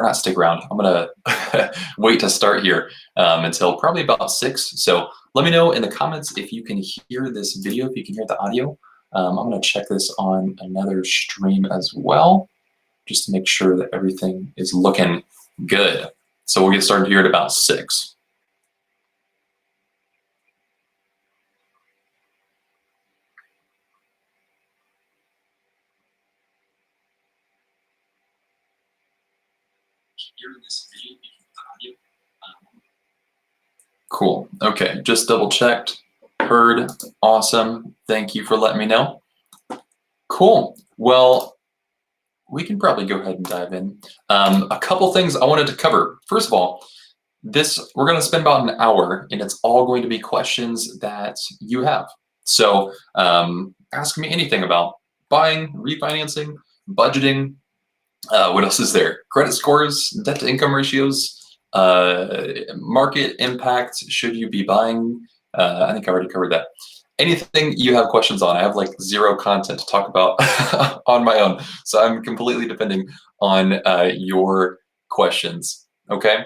or not stick around. I'm gonna wait to start here until probably about 6. So let me know in the comments if you can hear this video, if you can hear the audio. I'm gonna check this on another stream as well, just to make sure that everything is looking good. So we'll get started here at about 6. Cool. Okay, just double checked. Heard. Awesome. Thank you for letting me know. Cool. Well, we can probably go ahead and dive in. A couple things I wanted to cover. First of all, we're going to spend about an hour, and it's all going to be questions that you have. So ask me anything about buying, refinancing, budgeting. What else is there? Credit scores, debt to income ratios, market impact. Should you be buying? I think I already covered that. Anything you have questions on. I have like 0 content to talk about on my own. So I'm completely depending on your questions, okay?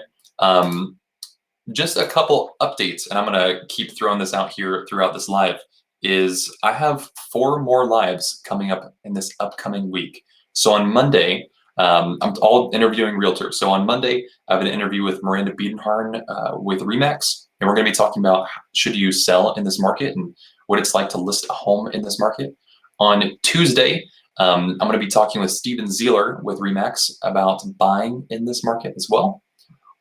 Just a couple updates, and I'm gonna keep throwing this out here throughout this live, is I have 4 more lives coming up in this upcoming week. So on Monday, I'm all interviewing realtors. So on Monday, I have an interview with Miranda Biedenharn with RE/MAX, and we're gonna be talking about should you sell in this market and what it's like to list a home in this market. On Tuesday, I'm going to be talking with Steven Zeeler with RE/MAX about buying in this market as well.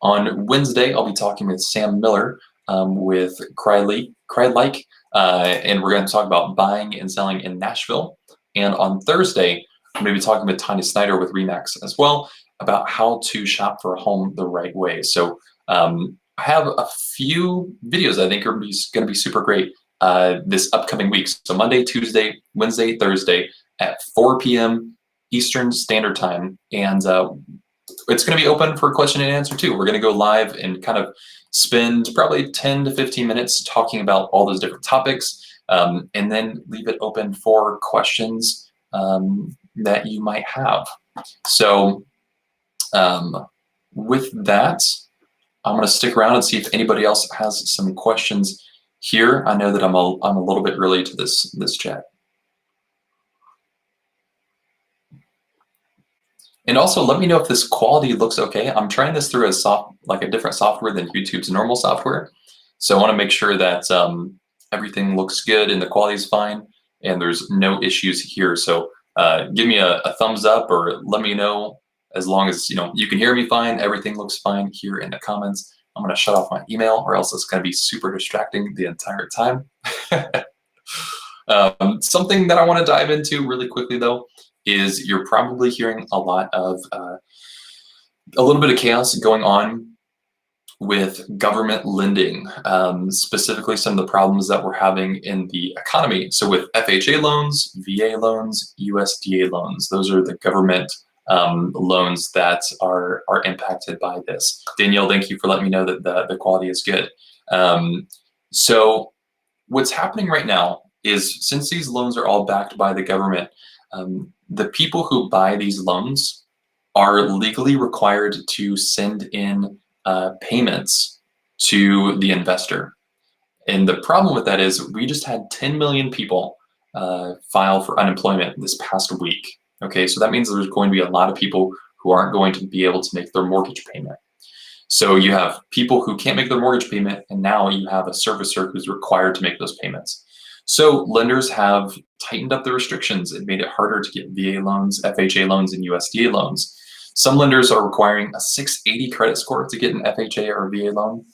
On Wednesday, I'll be talking with Sam Miller with Crylike, and we're going to talk about buying and selling in Nashville. And on Thursday, I'm going to be talking with Tanya Snyder with RE/MAX as well about how to shop for a home the right way. So I have a few videos I think are going to be super great this upcoming week. So Monday, Tuesday, Wednesday, Thursday at 4 p.m. Eastern Standard Time. And it's going to be open for question and answer too. We're going to go live and kind of spend probably 10 to 15 minutes talking about all those different topics, and then leave it open for questions that you might have. So with that, I'm going to stick around and see if anybody else has some questions here. I know that I'm a little bit early to this chat. And also let me know if this quality looks okay. I'm trying this through a different software than YouTube's normal software. So I want to make sure that everything looks good and the quality is fine and there's no issues here. So give me a thumbs up or let me know, as long as you can hear me fine, everything looks fine here in the comments. I'm going to shut off my email or else it's going to be super distracting the entire time. Something that I want to dive into really quickly though is you're probably hearing a lot of a little bit of chaos going on with government lending, specifically some of the problems that we're having in the economy. So with FHA loans, VA loans, USDA loans, those are the government loans that are impacted by this. Danielle, thank you for letting me know that the quality is good. So what's happening right now is, since these loans are all backed by the government, the people who buy these loans are legally required to send in payments to the investor. And the problem with that is we just had 10 million people file for unemployment this past week. Okay, so that means there's going to be a lot of people who aren't going to be able to make their mortgage payment. So you have people who can't make their mortgage payment, and now you have a servicer who's required to make those payments. So lenders have tightened up the restrictions and made it harder to get VA loans, FHA loans, and USDA loans. Some lenders are requiring a 680 credit score to get an FHA or VA loan.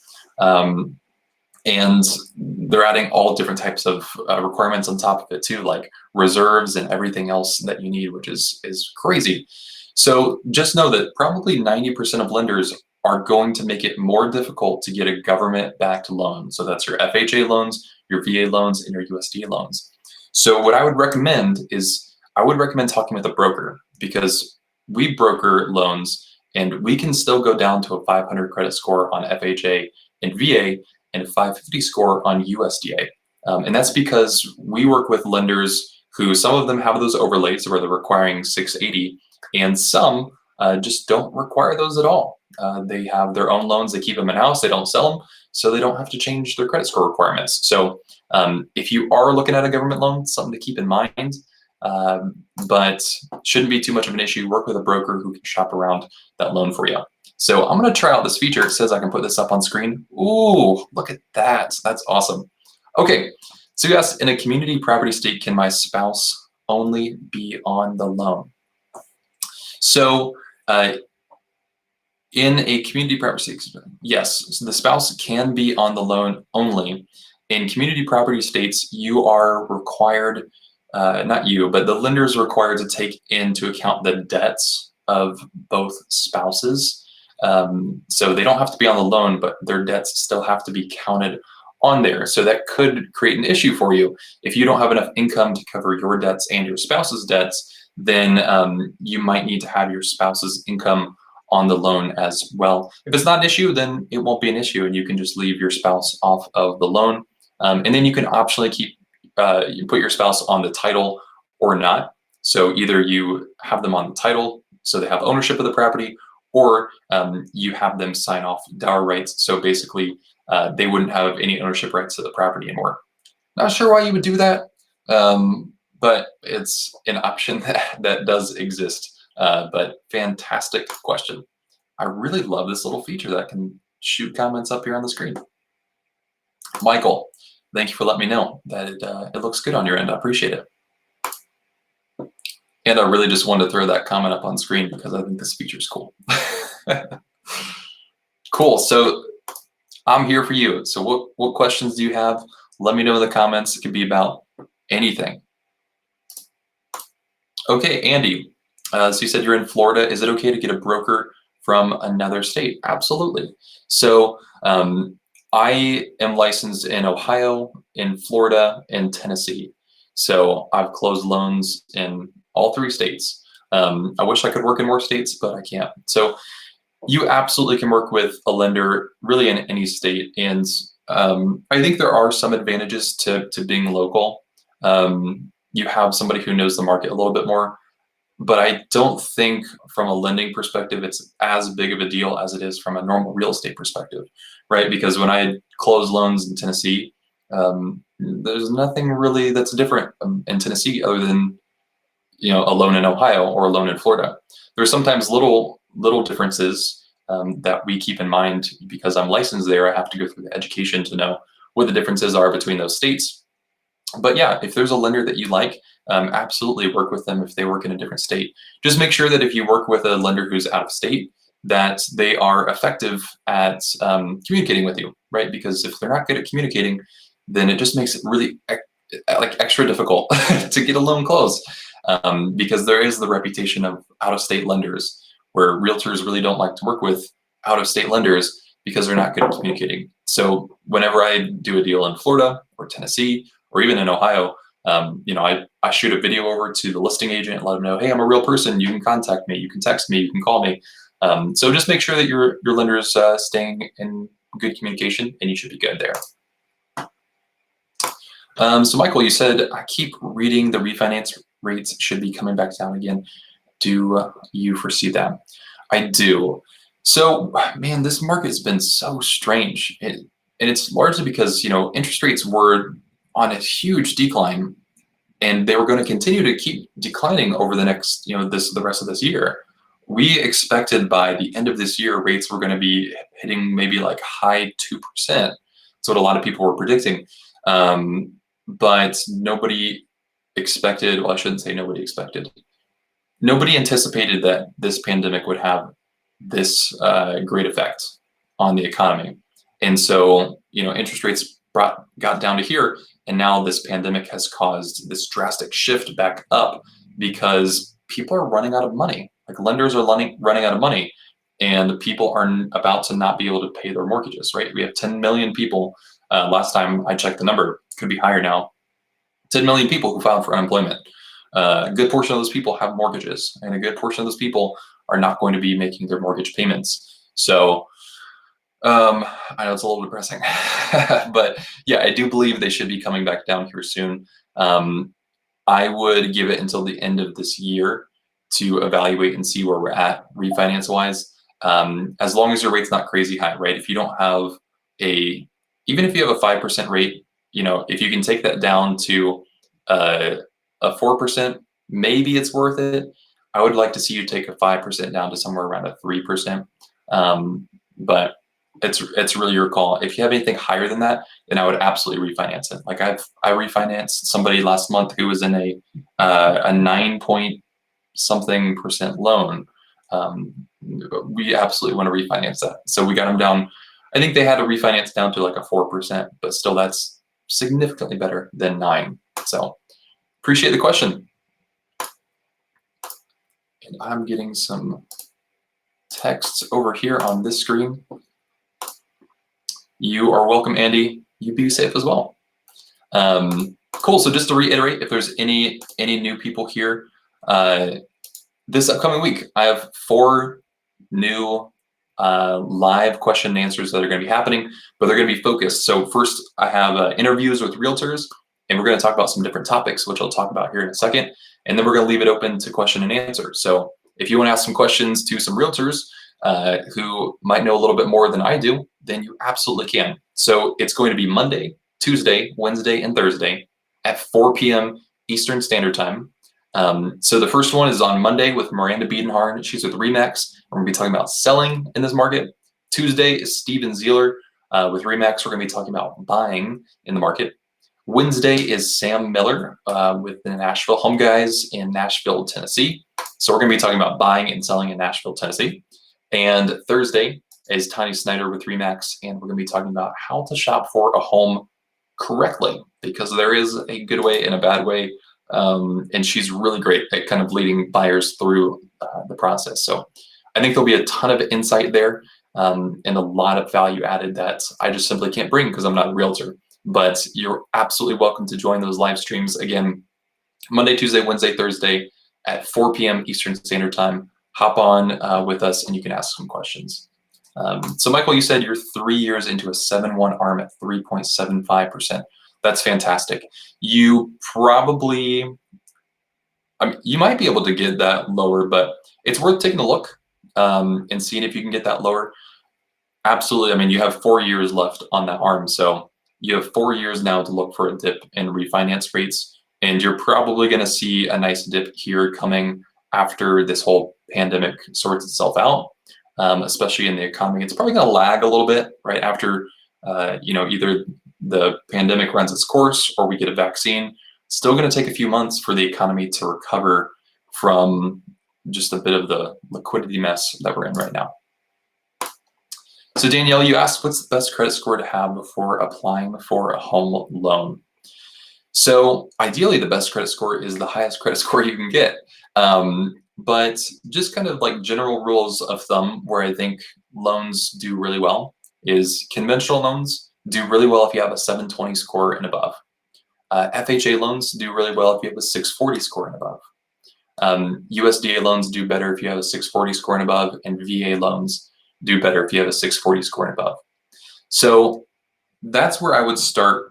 And they're adding all different types of requirements on top of it too, like reserves and everything else that you need, which is crazy. So just know that probably 90% of lenders are going to make it more difficult to get a government-backed loan. So that's your FHA loans, your VA loans, and your USDA loans. So what I would recommend is, I would recommend talking with a broker, because we broker loans and we can still go down to a 500 credit score on FHA and VA and a 550 score on USDA. And that's because we work with lenders who, some of them have those overlays where they're requiring 680, and some just don't require those at all. They have their own loans. They keep them in-house. They don't sell them, so they don't have to change their credit score requirements. So if you are looking at a government loan, something to keep in mind, but shouldn't be too much of an issue. Work with a broker who can shop around that loan for you. So I'm going to try out this feature. It says I can put this up on screen. Ooh, look at that. That's awesome. Okay, so you asked, in a community property state, can my spouse only be on the loan? So in a community property state, yes, so the spouse can be on the loan only. In community property states, you are required, not you, but the lender is required to take into account the debts of both spouses. So they don't have to be on the loan, but their debts still have to be counted on there. So that could create an issue for you. If you don't have enough income to cover your debts and your spouse's debts, then you might need to have your spouse's income on the loan as well. If it's not an issue, then it won't be an issue, and you can just leave your spouse off of the loan. And then you can optionally keep, you put your spouse on the title or not. So either you have them on the title, so they have ownership of the property, or you have them sign off dower rights. So basically, they wouldn't have any ownership rights to the property anymore. Not sure why you would do that, but it's an option that does exist. But fantastic question. I really love this little feature that can shoot comments up here on the screen. Michael, thank you for letting me know that it looks good on your end. I appreciate it. And I really just wanted to throw that comment up on screen because I think this feature is cool. Cool. So I'm here for you. So what questions do you have? Let me know in the comments. It could be about anything. Okay, Andy. So you said you're in Florida. Is it okay to get a broker from another state? Absolutely. So I am licensed in Ohio, in Florida, and Tennessee. So I've closed loans in all 3 states. I wish I could work in more states, but I can't. So you absolutely can work with a lender really in any state. And I think there are some advantages to being local. You have somebody who knows the market a little bit more, but I don't think from a lending perspective, it's as big of a deal as it is from a normal real estate perspective, right? Because when I close loans in Tennessee, there's nothing really that's different in Tennessee other than, you know, a loan in Ohio or a loan in Florida. There's sometimes little differences that we keep in mind. Because I'm licensed there, I have to go through the education to know what the differences are between those states. But yeah, if there's a lender that you like, absolutely work with them if they work in a different state. Just make sure that if you work with a lender who's out of state, that they are effective at communicating with you, right? Because if they're not good at communicating, then it just makes it really like extra difficult to get a loan closed, because there is the reputation of out-of-state lenders, where realtors really don't like to work with out-of-state lenders because they're not good at communicating. So whenever I do a deal in Florida or Tennessee or even in Ohio, you know, I shoot a video over to the listing agent and let them know, hey, I'm a real person. You can contact me. You can text me. You can call me. So just make sure that your lender is staying in good communication, and you should be good there. So Michael, you said, I keep reading the refinance rates should be coming back down again. Do you foresee that? I do. So, man, this market has been so strange. And it's largely because, you know, interest rates were on a huge decline, and they were going to continue to keep declining over the next, you know, the rest of this year. We expected by the end of this year, rates were going to be hitting maybe like high 2%. That's what a lot of people were predicting. But nobody expected, well, I shouldn't say nobody expected. Nobody anticipated that this pandemic would have this great effect on the economy. And so, you know, interest rates got down to here, and now this pandemic has caused this drastic shift back up because people are running out of money. Like, lenders are running out of money, and people are about to not be able to pay their mortgages, right? We have 10 million people. Last time I checked the number, could be higher now, 10 million people who filed for unemployment. A good portion of those people have mortgages, and a good portion of those people are not going to be making their mortgage payments. So I know it's a little depressing, but yeah, I do believe they should be coming back down here soon. I would give it until the end of this year to evaluate and see where we're at refinance wise. As long as your rate's not crazy high, right? If you don't have even if you have a 5% rate, if you can take that down to a 4%, maybe it's worth it. I would like to see you take a 5% down to somewhere around a 3%. But it's really your call. If you have anything higher than that, then I would absolutely refinance it. Like I refinanced somebody last month who was in a 9 point something percent loan. We absolutely want to refinance that. So we got them down. I think they had to refinance down to like a 4%, but still that's significantly better than 9. So appreciate the question. And I'm getting some texts over here on this screen. You are welcome, Andy. You be safe as well. Cool. So just to reiterate, if there's any new people here, this upcoming week, I have 4 new live question and answers that are going to be happening, but they're going to be focused. So first, I have interviews with realtors, and we're going to talk about some different topics, which I'll talk about here in a second. And then we're going to leave it open to question and answer. So if you want to ask some questions to some realtors who might know a little bit more than I do, then you absolutely can. So it's going to be Monday, Tuesday, Wednesday, and Thursday at 4 p.m. Eastern Standard Time. So the first one is on Monday with Miranda Biedenharn. She's with RE/MAX. We're going to be talking about selling in this market. Tuesday is Steven Zeeler with RE/MAX. We're going to be talking about buying in the market. Wednesday is Sam Miller with the Nashville Home Guys in Nashville, Tennessee. So we're going to be talking about buying and selling in Nashville, Tennessee. And Thursday is Tiny Snyder with RE/MAX, and we're going to be talking about how to shop for a home correctly, because there is a good way and a bad way. And she's really great at kind of leading buyers through the process. So I think there'll be a ton of insight there and a lot of value added that I just simply can't bring because I'm not a realtor. But you're absolutely welcome to join those live streams. Again, Monday, Tuesday, Wednesday, Thursday at 4 p.m. Eastern Standard Time. Hop on with us and you can ask some questions. So Michael, you said you're 3 years into a 7-1 ARM at 3.75%. That's fantastic. You probably, you might be able to get that lower, but it's worth taking a look and seeing if you can get that lower. Absolutely. I mean, you have 4 years left on that ARM. So you have 4 years now to look for a dip in refinance rates. And you're probably going to see a nice dip here coming after this whole pandemic sorts itself out, especially in the economy. It's probably going to lag a little bit right after, either the pandemic runs its course or we get a vaccine. Still going to take a few months for the economy to recover from just a bit of the liquidity mess that we're in right now. So Danielle, you asked what's the best credit score to have before applying for a home loan? So ideally, the best credit score is the highest credit score you can get. But just kind of like general rules of thumb where I think loans do really well is conventional loans do really well if you have a 720 score and above. FHA loans do really well if you have a 640 score and above. USDA loans do better if you have a 640 score and above, and VA loans do better if you have a 640 score and above. So that's where I would start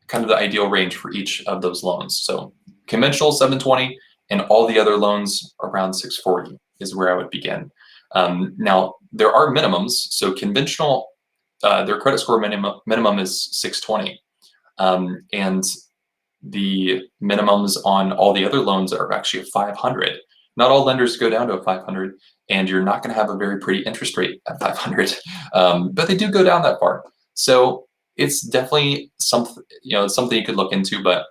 kind of the ideal range for each of those loans. So conventional 720 and all the other loans around 640 is where I would begin. Now, there are minimums. So conventional, their credit score minimum is 620. And the minimums on all the other loans are actually 500. Not all lenders go down to a 500, and you're not going to have a very pretty interest rate at 500, but they do go down that far. So it's definitely something you could look into, but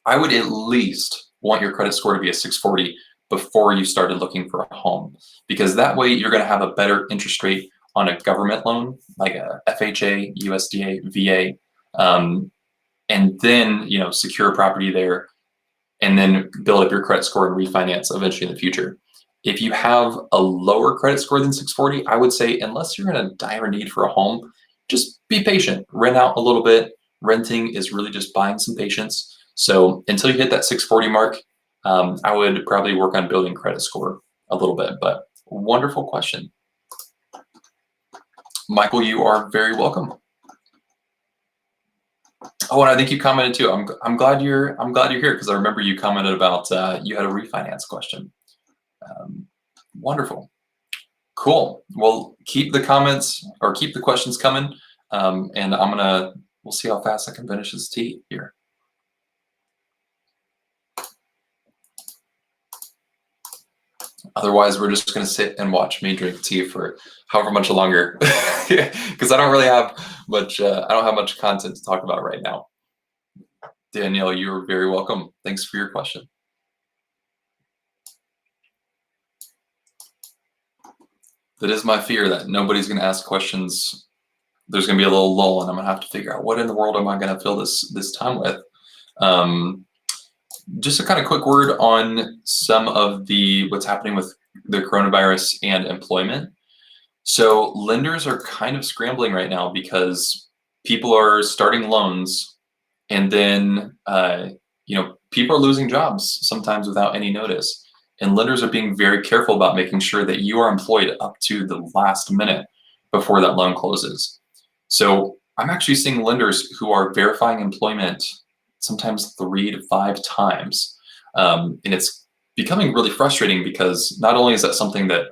I would at least want your credit score to be a 640 before you started looking for a home, because that way you're going to have a better interest rate on a government loan like a FHA, USDA, VA, and then secure a property there, and then build up your credit score and refinance eventually in the future. If you have a lower credit score than 640, I would say unless you're in a dire need for a home, just be patient. Rent out a little bit. Renting is really just buying some patience. So until you hit that 640 mark, I would probably work on building credit score a little bit. But wonderful question. Michael, you are very welcome. Oh, and I think you commented too. I'm glad you're here because I remember you commented about you had a refinance question. Wonderful. Cool. Well, keep the comments or keep the questions coming. And we'll see how fast I can finish this tea here. Otherwise, we're just going to sit and watch me drink tea for however much longer, because I don't really have much. I don't have much content to talk about right now. Danielle, you're very welcome. Thanks for your question. That is my fear, that nobody's going to ask questions. There's going to be a little lull, and I'm going to have to figure out what in the world am I going to fill this time with. Just a kind of quick word on some of what's happening with the coronavirus and employment. So lenders are kind of scrambling right now because people are starting loans, and then people are losing jobs sometimes without any notice. And lenders are being very careful about making sure that you are employed up to the last minute before that loan closes. So I'm actually seeing lenders who are verifying employment sometimes 3 to 5 times. And it's becoming really frustrating because not only is that something that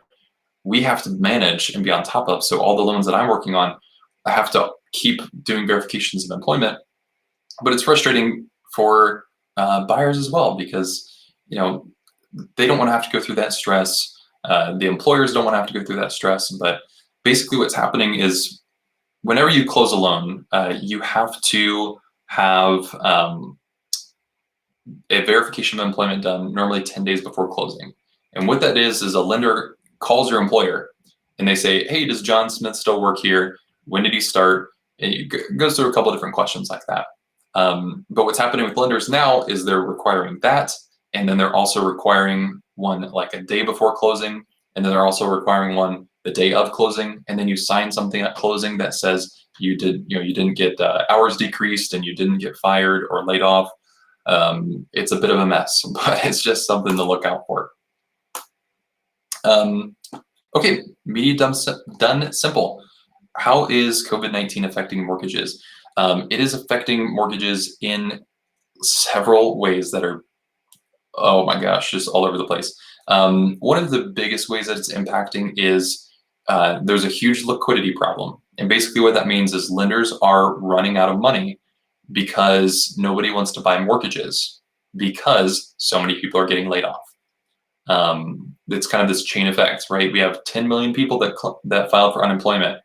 we have to manage and be on top of, so all the loans that I'm working on, I have to keep doing verifications of employment, but it's frustrating for buyers as well because they don't want to have to go through that stress. The employers don't want to have to go through that stress. But basically what's happening is whenever you close a loan, you have to have a verification of employment done normally 10 days before closing. And what that is a lender calls your employer and they say, hey, does John Smith still work here? When did he start? And it goes through a couple of different questions like that. But what's happening with lenders now is they're requiring that, and then they're also requiring one like a day before closing, and then they're also requiring one the day of closing, and then you sign something at closing that says you didn't get hours decreased and you didn't get fired or laid off. It's a bit of a mess, but it's just something to look out for. Okay, media done simple. How is COVID-19 affecting mortgages? It is affecting mortgages in several ways that are, oh my gosh, just all over the place. One of the biggest ways that it's impacting is there's a huge liquidity problem. And basically what that means is lenders are running out of money because nobody wants to buy mortgages because so many people are getting laid off. It's kind of this chain effect, right? We have 10 million people that filed for unemployment,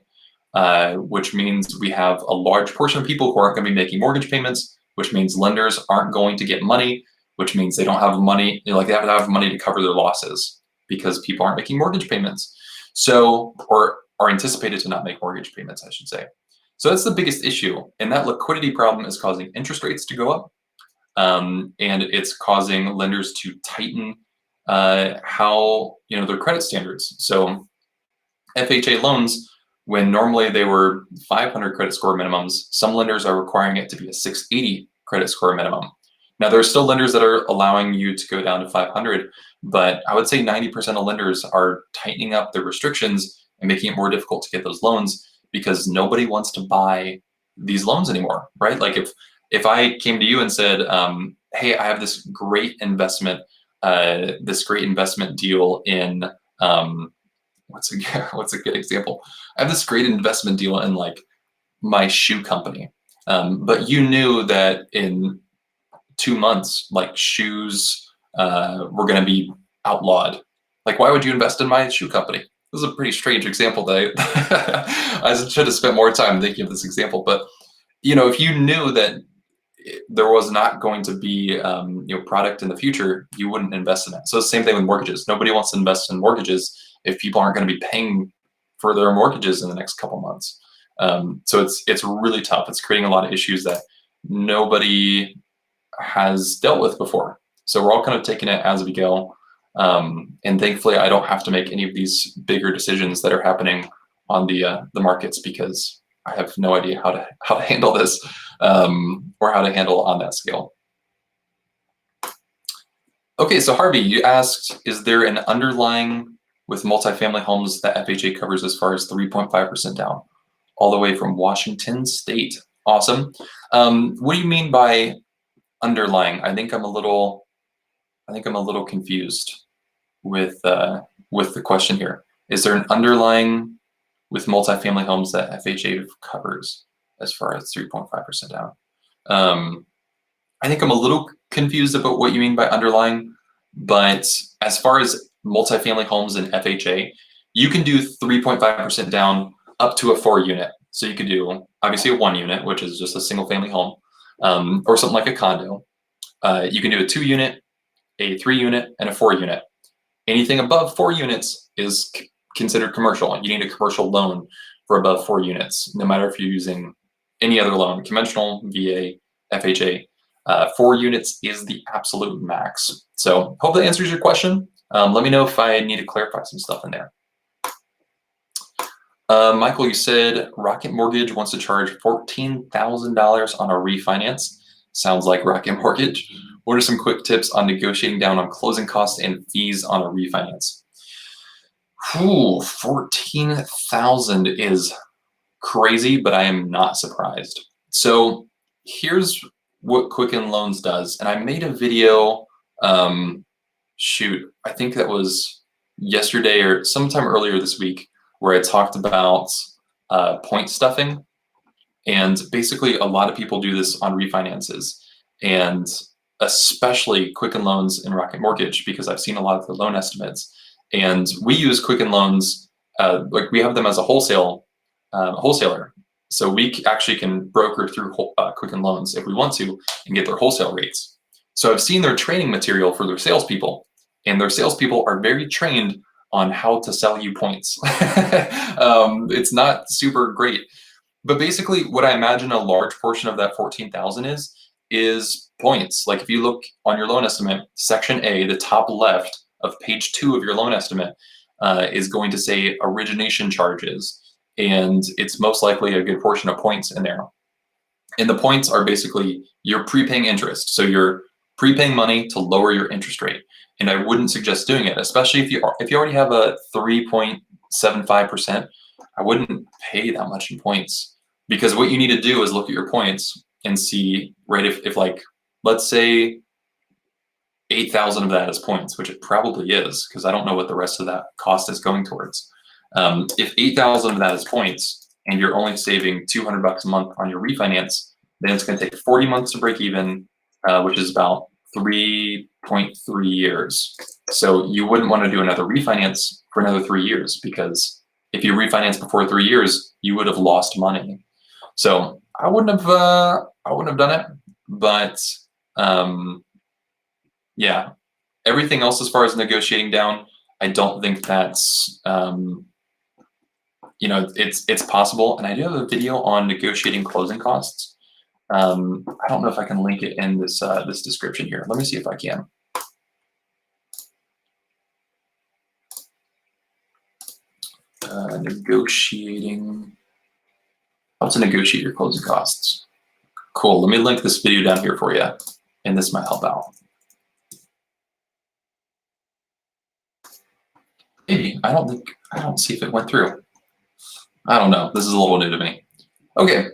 which means we have a large portion of people who aren't going to be making mortgage payments, which means lenders aren't going to get money, which means they don't have money, they have to have money to cover their losses because people aren't making mortgage payments. So, or are anticipated to not make mortgage payments, I should say. So that's the biggest issue. And that liquidity problem is causing interest rates to go up. And it's causing lenders to tighten how, their credit standards. So FHA loans, when normally they were 500 credit score minimums, some lenders are requiring it to be a 680 credit score minimum. Now, there are still lenders that are allowing you to go down to 500, but I would say 90% of lenders are tightening up their restrictions and making it more difficult to get those loans because nobody wants to buy these loans anymore, right? Like if I came to you and said, hey, I have this great investment deal in, what's a good example? I have this great investment deal in like my shoe company, but you knew that in 2 months, like shoes were going to be outlawed. Like, why would you invest in my shoe company? This is a pretty strange example that I should have spent more time thinking of this example. But if you knew that there was not going to be product in the future, you wouldn't invest in it. So the same thing with mortgages. Nobody wants to invest in mortgages if people aren't going to be paying for their mortgages in the next couple months. So it's really tough. It's creating a lot of issues that nobody has dealt with before. So we're all kind of taking it as we go. And thankfully, I don't have to make any of these bigger decisions that are happening on the markets because I have no idea how to handle this or how to handle on that scale. Okay, so Harvey, you asked, is there an underlying with multifamily homes that FHA covers as far as 3.5% down, all the way from Washington State? Awesome. What do you mean by underlying? I think I'm a little confused. with the question here. Is there an underlying with multifamily homes that FHA covers as far as 3.5% down? I think I'm a little confused about what you mean by underlying, but as far as multifamily homes and FHA, you can do 3.5% down up to a 4-unit. So you could do obviously a 1-unit, which is just a single family home, or something like a condo. You can do a 2-unit, a 3-unit, and a 4-unit. Anything above 4 units is considered commercial. You need a commercial loan for above 4 units, no matter if you're using any other loan, conventional, VA, FHA. 4 units is the absolute max. So hope that answers your question. Let me know if I need to clarify some stuff in there. Michael, you said Rocket Mortgage wants to charge $14,000 on a refinance. Sounds like Rocket Mortgage. What are some quick tips on negotiating down on closing costs and fees on a refinance? Ooh, 14,000 is crazy, but I am not surprised. So here's what Quicken Loans does. And I made a video, shoot, I think that was yesterday or sometime earlier this week, where I talked about point stuffing. And basically a lot of people do this on refinances, and especially Quicken Loans and Rocket Mortgage, because I've seen a lot of the loan estimates. And we use Quicken Loans, like we have them as a wholesaler. So we actually can broker through Quicken Loans if we want to and get their wholesale rates. So I've seen their training material for their salespeople, and their salespeople are very trained on how to sell you points. It's not super great. But basically what I imagine a large portion of that 14,000 is points. Like if you look on your loan estimate, section A, the top left of page 2 of your loan estimate is going to say origination charges. And it's most likely a good portion of points in there. And the points are basically you're prepaying interest. So you're prepaying money to lower your interest rate. And I wouldn't suggest doing it, especially if you already have a 3.75%. I wouldn't pay that much in points, because what you need to do is look at your points and see, right, if like, let's say 8,000 of that is points, which it probably is, because I don't know what the rest of that cost is going towards. If 8,000 of that is points and you're only saving $200 a month on your refinance, then it's going to take 40 months to break even, which is about 3.3 years. So you wouldn't want to do another refinance for another 3 years, because if you refinance before 3 years, you would have lost money. So I wouldn't have done it, but yeah, everything else as far as negotiating down, I don't think that's it's possible. And I do have a video on negotiating closing costs. I don't know if I can link it in this this description here. Let me see if I can. Negotiating. How to negotiate your closing costs. Cool. Let me link this video down here for you, and this might help out. Maybe. I don't see if it went through. I don't know. This is a little new to me. Okay.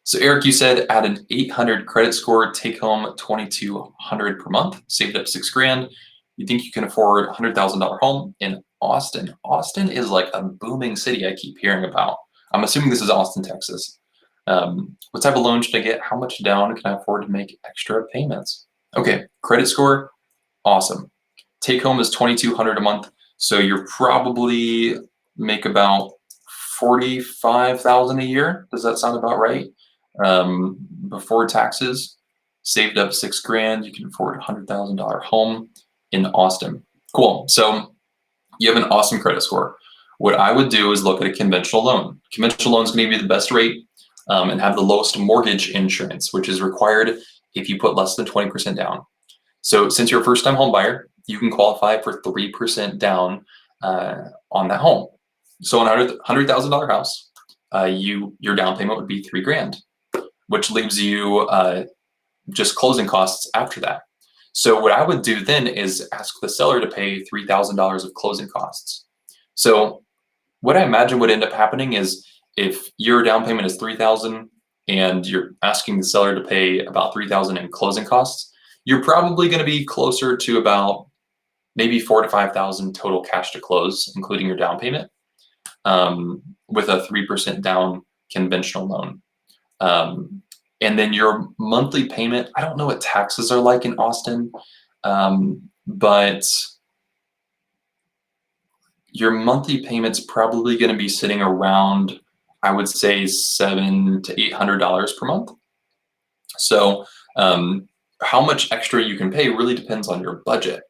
So Eric, you said add an 800 credit score, take home 2,200 per month, saved up $6,000. You think you can afford a $100,000 home in Austin? Austin is like a booming city I keep hearing about. I'm assuming this is Austin, Texas. What type of loan should I get? How much down can I afford to make extra payments? Okay, credit score, awesome. Take home is 2,200 a month, so you're probably make about 45,000 a year. Does that sound about right? Before taxes, saved up $6,000. You can afford a $100,000 home in Austin. Cool. So you have an awesome credit score. What I would do is look at a conventional loan. Conventional loan is going to give you the best rate and have the lowest mortgage insurance, which is required if you put less than 20% down. So since you're a first-time home buyer, you can qualify for 3% down on that home. So on a $100,000 house, your down payment would be $3,000, which leaves you just closing costs after that. So what I would do then is ask the seller to pay $3,000 of closing costs. So what I imagine would end up happening is if your down payment is $3,000 and you're asking the seller to pay about $3,000 in closing costs, you're probably going to be closer to about maybe 4,000 to 5,000 total cash to close, including your down payment, with a 3% down conventional loan. And then your monthly payment, I don't know what taxes are like in Austin, but your monthly payment's probably going to be sitting around, I would say, $700 to $800 per month. So how much extra you can pay really depends on your budget.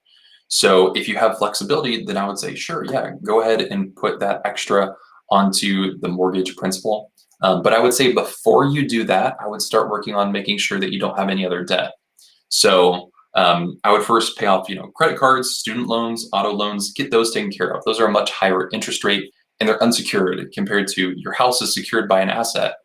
So if you have flexibility, then I would say, sure, yeah, go ahead and put that extra onto the mortgage principal. But I would say before you do that, I would start working on making sure that you don't have any other debt. So I would first pay off, credit cards, student loans, auto loans, get those taken care of. Those are a much higher interest rate and they're unsecured compared to your house is secured by an asset,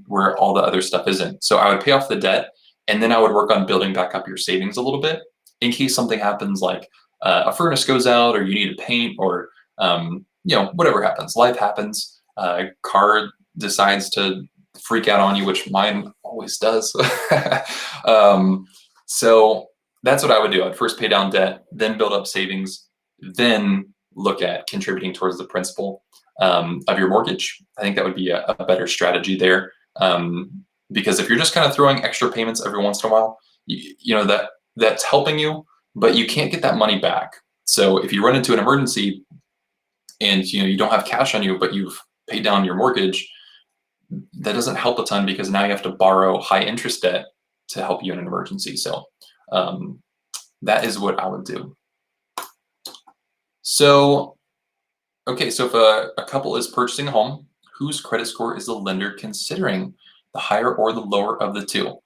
where all the other stuff isn't. So I would pay off the debt and then I would work on building back up your savings a little bit in case something happens, like a furnace goes out or you need to paint or whatever happens. Life happens. Car decides to freak out on you, which mine always does. So that's what I would do. I'd first pay down debt, then build up savings, then look at contributing towards the principal of your mortgage. I think that would be a better strategy there. Because if you're just kind of throwing extra payments every once in a while, that's helping you, but you can't get that money back. So if you run into an emergency and you don't have cash on you, but you've paid down your mortgage, that doesn't help a ton because now you have to borrow high interest debt to help you in an emergency. So that is what I would do. So, okay, so if a couple is purchasing a home, whose credit score is the lender considering, the higher or the lower of the two?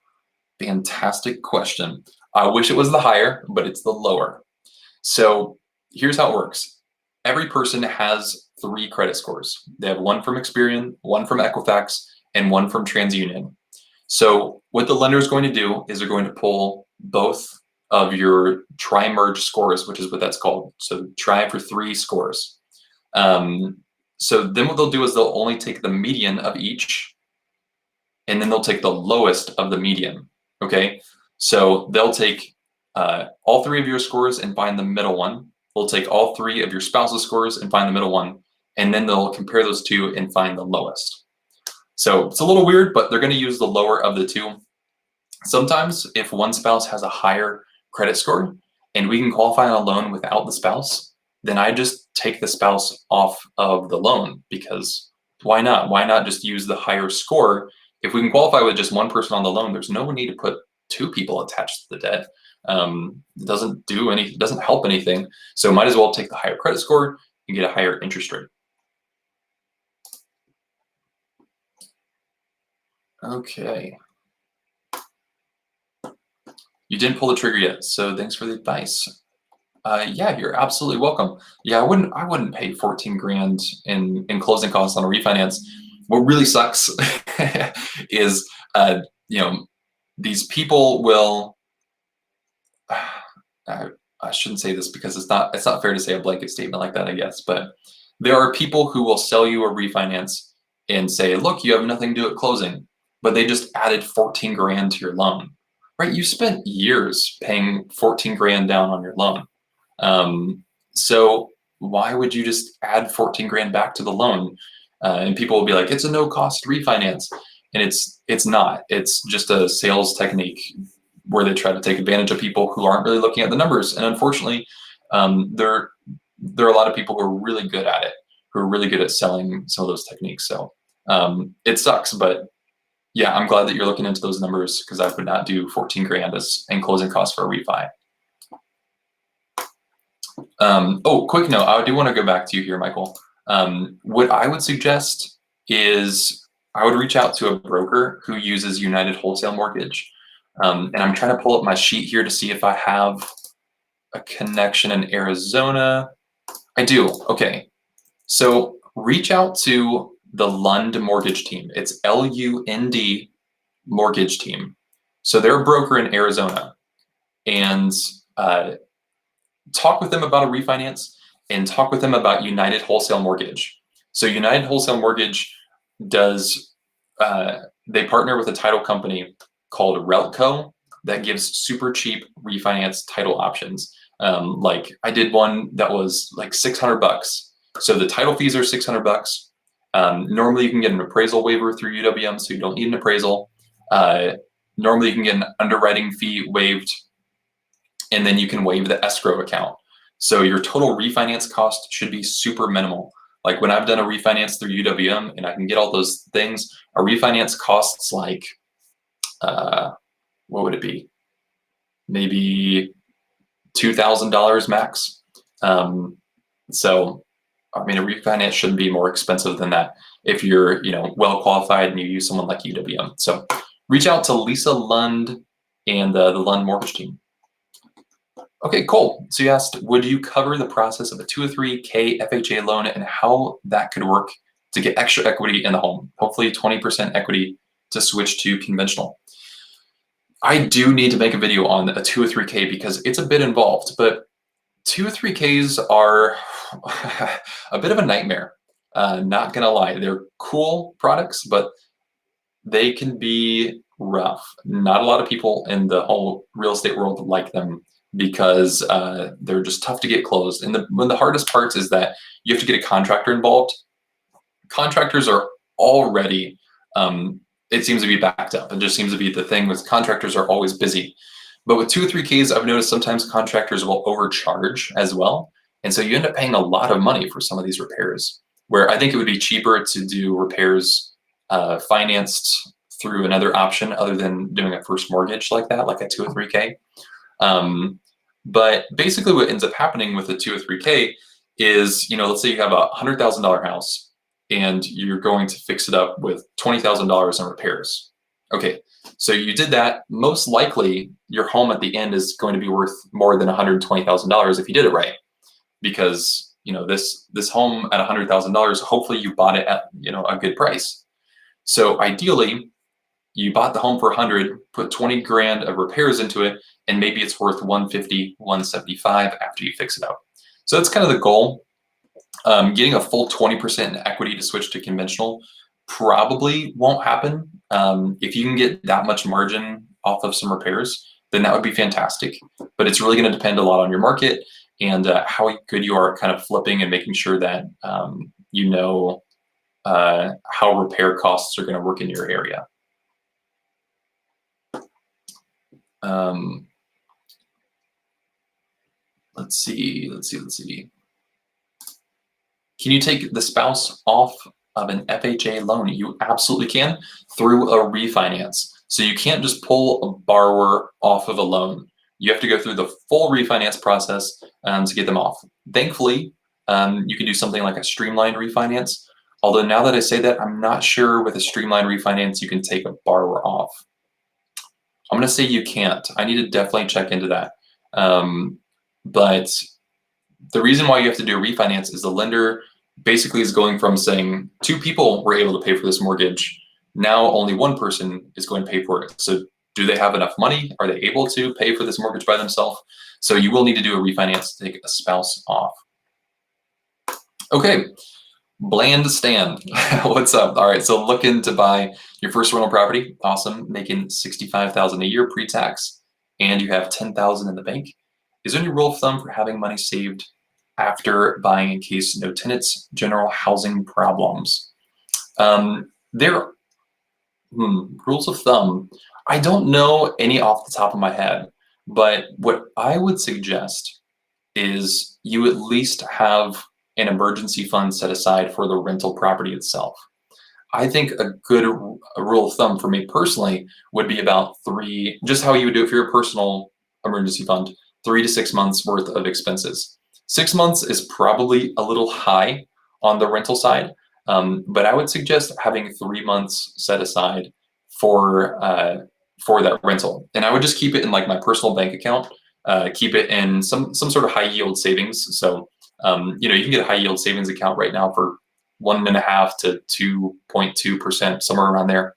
Fantastic question. I wish it was the higher, but it's the lower. So here's how it works. Every person has 3 credit scores. They have one from Experian, one from Equifax, and one from TransUnion. So what the lender is going to do is they're going to pull both of your tri-merge scores, which is what that's called. So try for 3 scores. So then what they'll do is they'll only take the median of each, and then they'll take the lowest of the median. Okay, so they'll take all 3 of your scores and find the middle one. They'll take all 3 of your spouse's scores and find the middle one, and then they'll compare those 2 and find the lowest. So it's a little weird, but they're going to use the lower of the 2. Sometimes if one spouse has a higher credit score and we can qualify on a loan without the spouse, then I just take the spouse off of the loan, because why not? Why not just use the higher score? If we can qualify with just one person on the loan, there's no need to put 2 people attached to the debt. It doesn't help anything. So might as well take the higher credit score and get a higher interest rate. Okay. You didn't pull the trigger yet, so thanks for the advice. Yeah, you're absolutely welcome. Yeah, I wouldn't pay 14 grand in closing costs on a refinance. What really sucks is, these people will, I shouldn't say this because it's not fair to say a blanket statement like that, I guess, but there are people who will sell you a refinance and say, look, you have nothing to do at closing, but they just added 14 grand to your loan, right? You spent years paying 14 grand down on your loan. So why would you just add 14 grand back to the loan? And people will be like, it's a no cost refinance. And it's not. It's just a sales technique where they try to take advantage of people who aren't really looking at the numbers. And unfortunately, there are a lot of people who are really good at it, who are really good at selling some of those techniques. So it sucks, but yeah, I'm glad that you're looking into those numbers, because I would not do 14 grand as in closing costs for a refi. Quick note, I do want to go back to you here, Michael. What I would suggest is I would reach out to a broker who uses United Wholesale Mortgage. And I'm trying to pull up my sheet here to see if I have a connection in Arizona. I do. Okay. So reach out to the Lund Mortgage Team. It's LUND Mortgage Team. So they're a broker in Arizona. And talk with them about a refinance and talk with them about United Wholesale Mortgage. So United Wholesale Mortgage does, they partner with a title company called Relco that gives super cheap refinance title options. Like I did one that was like $600. So the title fees are $600. Normally you can get an appraisal waiver through UWM, so you don't need an appraisal. Normally you can get an underwriting fee waived, and then you can waive the escrow account. So your total refinance cost should be super minimal. Like when I've done a refinance through UWM and I can get all those things, a refinance costs like, what would it be? Maybe $2,000 max. So, I mean, a refinance shouldn't be more expensive than that if you're, well qualified and you use someone like UWM. So, reach out to Lisa Lund and the Lund Mortgage Team. Okay, cool. So you asked, would you cover the process of a 203K FHA loan and how that could work to get extra equity in the home? Hopefully 20% equity to switch to conventional. I do need to make a video on a 203K because it's a bit involved, but 203Ks are a bit of a nightmare. Not gonna lie, they're cool products, but they can be rough. Not a lot of people in the whole real estate world like them because they're just tough to get closed. And one of the hardest parts is that you have to get a contractor involved. Contractors are already, it seems to be backed up. It just seems to be the thing with contractors are always busy. But with 203Ks, I've noticed sometimes contractors will overcharge as well. And so you end up paying a lot of money for some of these repairs, where I think it would be cheaper to do repairs financed through another option other than doing a first mortgage like that, like a 203K. But basically what ends up happening with a 203K is, let's say you have a $100,000 house and you're going to fix it up with $20,000 in repairs. Okay, so you did that. Most likely your home at the end is going to be worth more than $120,000 if you did it right. Because, this home at $100,000, hopefully you bought it at, a good price. So ideally, you bought the home for 100, put 20 grand of repairs into it, and maybe it's worth 150, 175 after you fix it up. So that's kind of the goal. Getting a full 20% in equity to switch to conventional probably won't happen. If you can get that much margin off of some repairs, then that would be fantastic. But it's really going to depend a lot on your market and how good you are at kind of flipping and making sure that how repair costs are going to work in your area. Let's see. Can you take the spouse off of an FHA loan? You absolutely can through a refinance. So you can't just pull a borrower off of a loan. You have to go through the full refinance process to get them off. Thankfully, you can do something like a streamlined refinance. Although now that I say that, I'm not sure with a streamlined refinance you can take a borrower off. I'm going to say you can't. I need to definitely check into that. But the reason why you have to do a refinance is the lender basically is going from saying 2 people were able to pay for this mortgage. Now only 1 person is going to pay for it. So do they have enough money? Are they able to pay for this mortgage by themselves? So you will need to do a refinance to take a spouse off. Okay, Bland Stan, what's up? All right, so looking to buy your first rental property. Awesome, making $65,000 a year pre-tax, and you have $10,000 in the bank. Is there any rule of thumb for having money saved after buying in case no tenants, general housing problems? Rules of thumb. I don't know any off the top of my head, but what I would suggest is you at least have an emergency fund set aside for the rental property itself. I think a good rule of thumb for me personally would be about 3, just how you would do it for your personal emergency fund, 3 to 6 months worth of expenses. 6 months is probably a little high on the rental side, but I would suggest having 3 months set aside for that rental. And I would just keep it in like my personal bank account, keep it in some sort of high yield savings. So, you can get a high yield savings account right now for 1.5 to 2.2%, somewhere around there.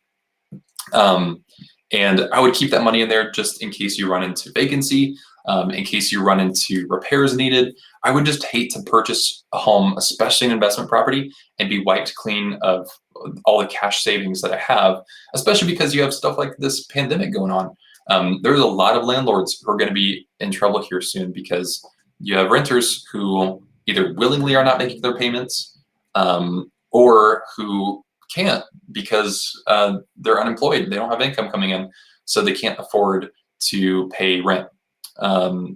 And I would keep that money in there just in case you run into vacancy, in case you run into repairs needed. I would just hate to purchase a home, especially an investment property, and be wiped clean of all the cash savings that I have, especially because you have stuff like this pandemic going on. There's a lot of landlords who are going to be in trouble here soon because You have renters who either willingly are not making their payments, or who can't because they're unemployed. They don't have income coming in, so they can't afford to pay rent.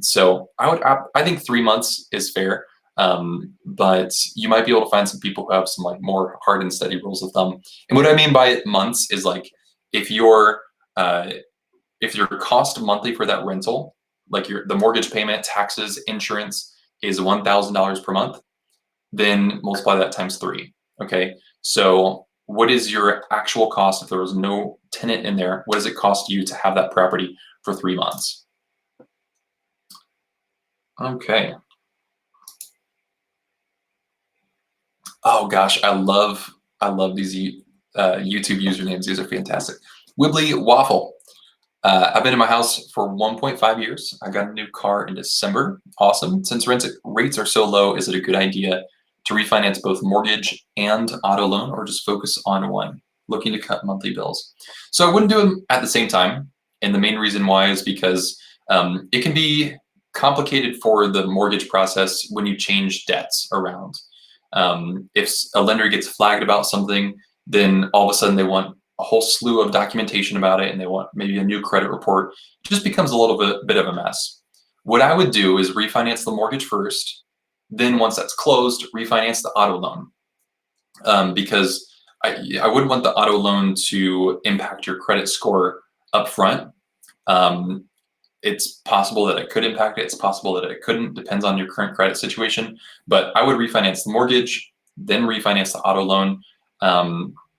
So I think 3 months is fair, but you might be able to find some people who have some like more hard and steady rules of thumb. And what I mean by months is like if your cost monthly for that rental, like the mortgage payment, taxes, insurance is $1,000 per month, then multiply that times 3. Okay, so what is your actual cost if there was no tenant in there? What does it cost you to have that property for 3 months? Okay. Oh gosh, I love these YouTube usernames. These are fantastic. Wibbly Waffle. I've been in my house for 1.5 years. I got a new car in December. Awesome. Since rates are so low, is it a good idea to refinance both mortgage and auto loan, or just focus on one? Looking to cut monthly bills. So I wouldn't do them at the same time. And the main reason why is because it can be complicated for the mortgage process when you change debts around. If a lender gets flagged about something, then all of a sudden they want a whole slew of documentation about it and they want maybe a new credit report. It just becomes a little bit of a mess. What I would do is refinance the mortgage first, then once that's closed, refinance the auto loan, because I wouldn't want the auto loan to impact your credit score up front. Um, it's possible that it could impact it. It's possible that it couldn't. Depends on your current credit situation. But I would refinance the mortgage, then refinance the auto loan,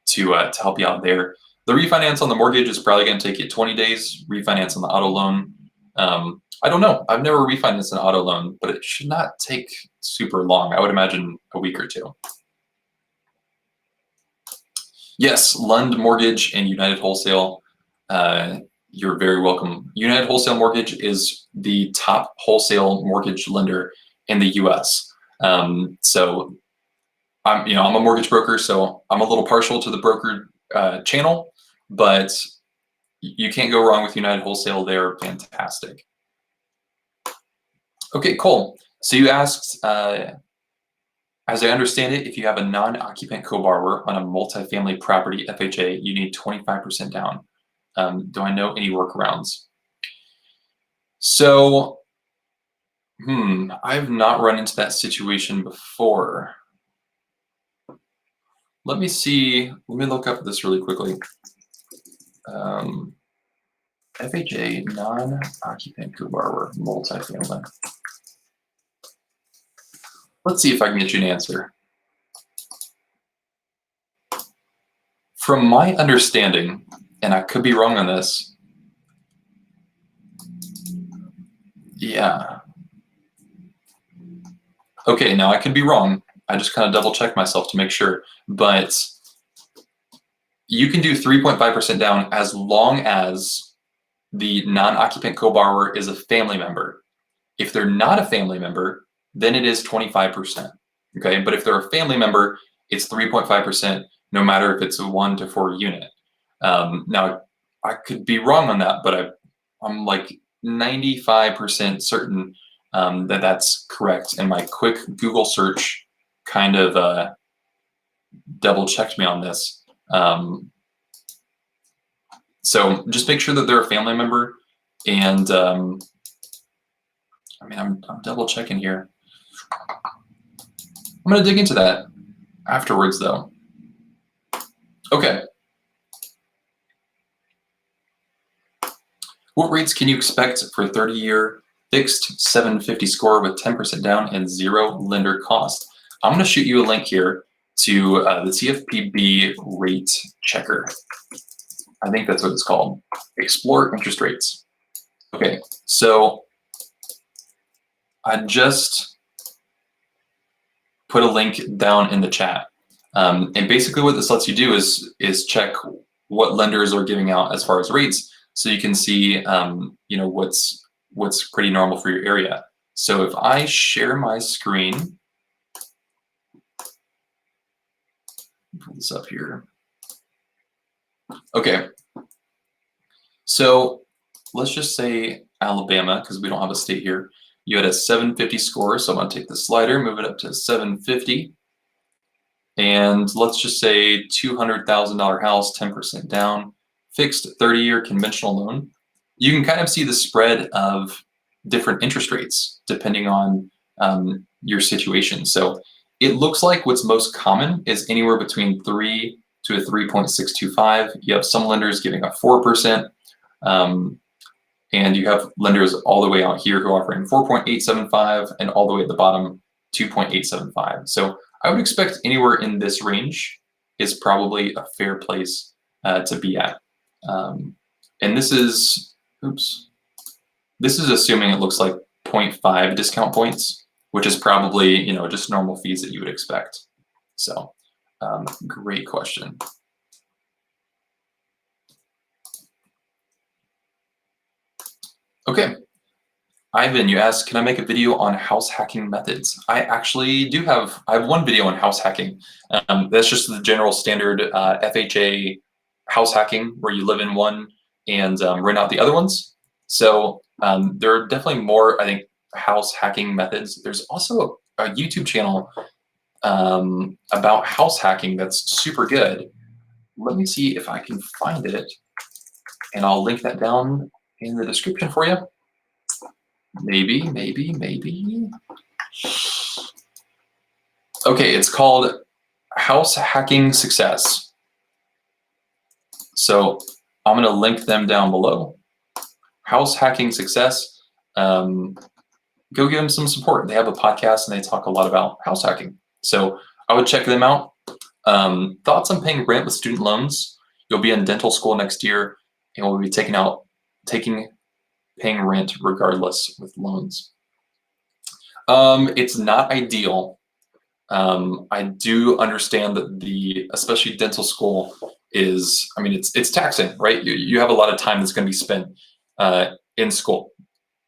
to help you out there. The refinance on the mortgage is probably going to take you 20 days. Refinance on the auto loan, I don't know. I've never refinanced an auto loan, but it should not take super long. I would imagine a week or two. Yes, Lund Mortgage and United Wholesale. You're very welcome. United Wholesale Mortgage is the top wholesale mortgage lender in the U.S. So I'm a mortgage broker, so I'm a little partial to the broker channel, but you can't go wrong with United Wholesale. They're fantastic. Okay, cool. So you asked, as I understand it, if you have a non-occupant co-borrower on a multifamily property FHA, you need 25% down. Do I know any workarounds? So, I've not run into that situation before. Let me see. Let me look up this really quickly. FHA, non-occupant co-borrower, multifamily. Let's see if I can get you an answer. From my understanding, and I could be wrong on this, yeah. Okay, now I could be wrong. I just kind of double check myself to make sure, but you can do 3.5% down as long as the non-occupant co-borrower is a family member. If they're not a family member, then it is 25%. Okay, but if they're a family member, it's 3.5%, no matter if it's a 1 to 4 unit. Now, I could be wrong on that, but I'm like 95% certain that that's correct. And my quick Google search kind of double checked me on this. So just make sure that they're a family member, and I'm double checking here. I'm going to dig into that afterwards, though. Okay. What rates can you expect for 30-year fixed 750 score with 10% down and 0 lender cost? I'm going to shoot you a link here to the CFPB rate checker. I think that's what it's called. Explore interest rates. Okay, so I just put a link down in the chat. And basically what this lets you do is check what lenders are giving out as far as rates, so you can see what's pretty normal for your area. So if I share my screen, pull this up here. Okay, so let's just say Alabama, because we don't have a state here. You had a 750 score, so I'm gonna take the slider, move it up to 750. And let's just say $200,000 house, 10% down, fixed 30-year conventional loan. You can kind of see the spread of different interest rates depending on your situation. So it looks like what's most common is anywhere between 3 to a 3.625. You have some lenders giving a 4%, and you have lenders all the way out here who are offering 4.875 and all the way at the bottom 2.875. So I would expect anywhere in this range is probably a fair place to be at. And this is, this is assuming it looks like 0.5 discount points, which is probably, just normal fees that you would expect. So great question. Okay. Ivan, you asked, can I make a video on house hacking methods? I actually do have, I have one video on house hacking. That's just the general standard FHA house hacking where you live in one and rent out the other ones. So there are definitely more, I think, house hacking methods. There's also a YouTube channel about house hacking that's super good. Let me see if I can find it, and I'll link that down in the description for you. Maybe. Okay, it's called House Hacking Success. So I'm gonna link them down below. House Hacking Success. Go give them some support. They have a podcast and they talk a lot about house hacking. So I would check them out. Thoughts on paying rent with student loans? You'll be in dental school next year and we'll be paying rent regardless with loans. It's not ideal. I do understand that especially dental school is, it's taxing, right? You have a lot of time that's going to be spent in school.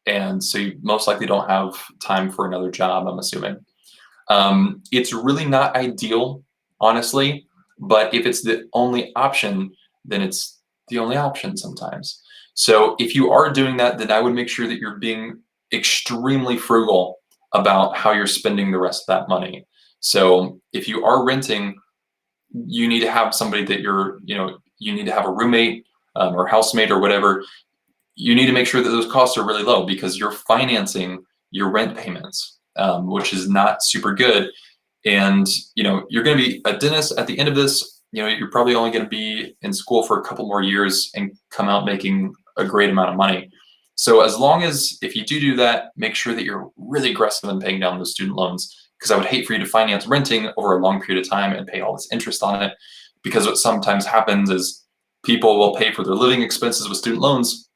And so you most likely don't have time for another job, I'm assuming. It's really not ideal, honestly, but if it's the only option, then it's the only option sometimes. So if you are doing that, then I would make sure that you're being extremely frugal about how you're spending the rest of that money. So if you are renting, you need to have somebody that you need to have a roommate or housemate or whatever. You need to make sure that those costs are really low because you're financing your rent payments, which is not super good. And you're going to be a dentist at the end of this. You're probably only going to be in school for a couple more years and come out making a great amount of money. So as long as if you do that, make sure that you're really aggressive in paying down those student loans, because I would hate for you to finance renting over a long period of time and pay all this interest on it. Because what sometimes happens is people will pay for their living expenses with student loans,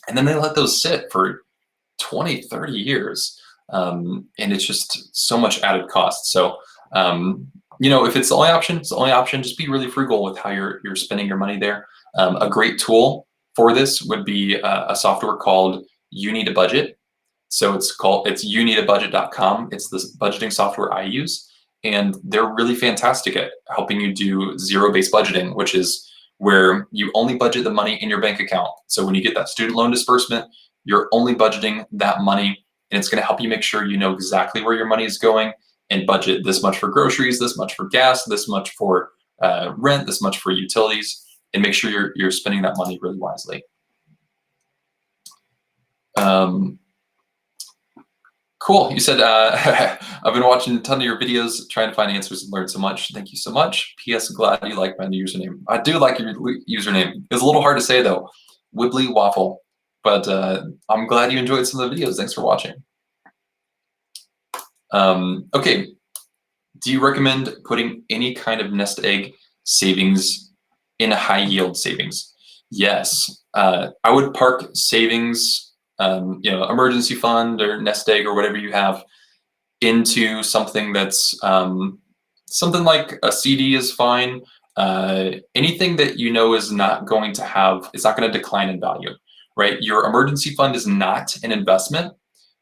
and then they let those sit for 20, 30 years. And it's just so much added cost. So, if it's the only option, it's the only option. Just be really frugal with how you're spending your money there. A great tool for this would be a software called You Need a Budget. So it's youneedabudget.com. It's this budgeting software I use, and they're really fantastic at helping you do zero-based budgeting, which is where you only budget the money in your bank account. So when you get that student loan disbursement, you're only budgeting that money, and it's going to help you make sure you know exactly where your money is going and budget this much for groceries, this much for gas, this much for rent, this much for utilities, and make sure you're spending that money really wisely. Cool. You said, I've been watching a ton of your videos, trying to find answers and learn so much. Thank you so much. P.S. Glad you like my new username. I do like your username. It's a little hard to say though. Wibbly Waffle. But I'm glad you enjoyed some of the videos. Thanks for watching. Okay. Do you recommend putting any kind of nest egg savings in a high yield savings? Yes. I would park savings, emergency fund or nest egg or whatever you have into something that's something like a CD is fine. Anything that is not going to it's not going to decline in value, right? Your emergency fund is not an investment,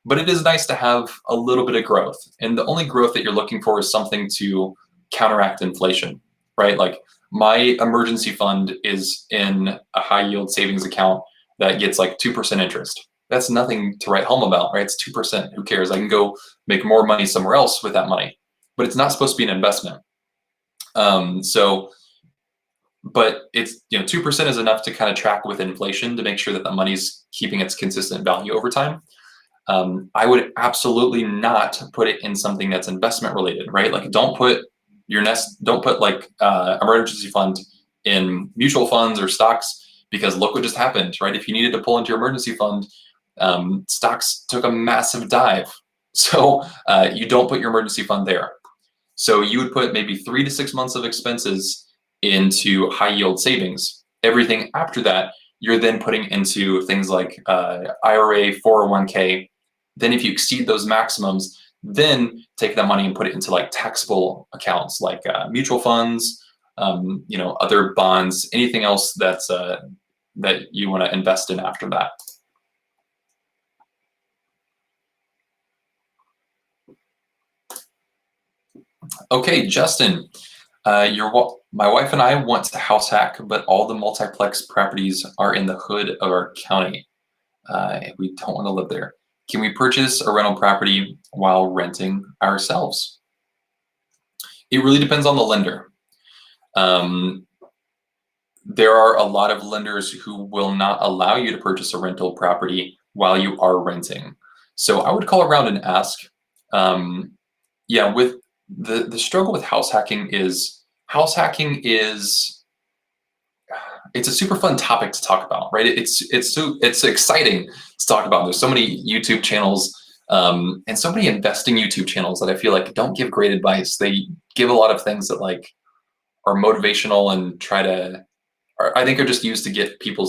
but it is nice to have a little bit of growth. And the only growth that you're looking for is something to counteract inflation, right? Like my emergency fund is in a high yield savings account that gets like 2% interest. That's nothing to write home about, right? It's 2%. Who cares? I can go make more money somewhere else with that money. But it's not supposed to be an investment. But it's 2% is enough to kind of track with inflation to make sure that the money's keeping its consistent value over time. I would absolutely not put it in something that's investment related, right? Like don't put like emergency fund in mutual funds or stocks, because look what just happened, right? If you needed to pull into your emergency fund, stocks took a massive dive. So you don't put your emergency fund there. So you would put maybe 3 to 6 months of expenses into high yield savings. Everything after that, you're then putting into things like IRA, 401k. Then if you exceed those maximums, then take that money and put it into like taxable accounts like mutual funds, other bonds, anything else that's that you want to invest in after that. Okay, Justin, my wife and I want to house hack, but all the multiplex properties are in the hood of our county. We don't want to live there. Can we purchase a rental property while renting ourselves? It really depends on the lender. There are a lot of lenders who will not allow you to purchase a rental property while you are renting. So I would call around and ask. Yeah, with the struggle with house hacking is it's a super fun topic to talk about, right? It's exciting to talk about. There's so many YouTube channels and so many investing YouTube channels that I feel like don't give great advice. They give a lot of things that like are motivational and I think are just used to get people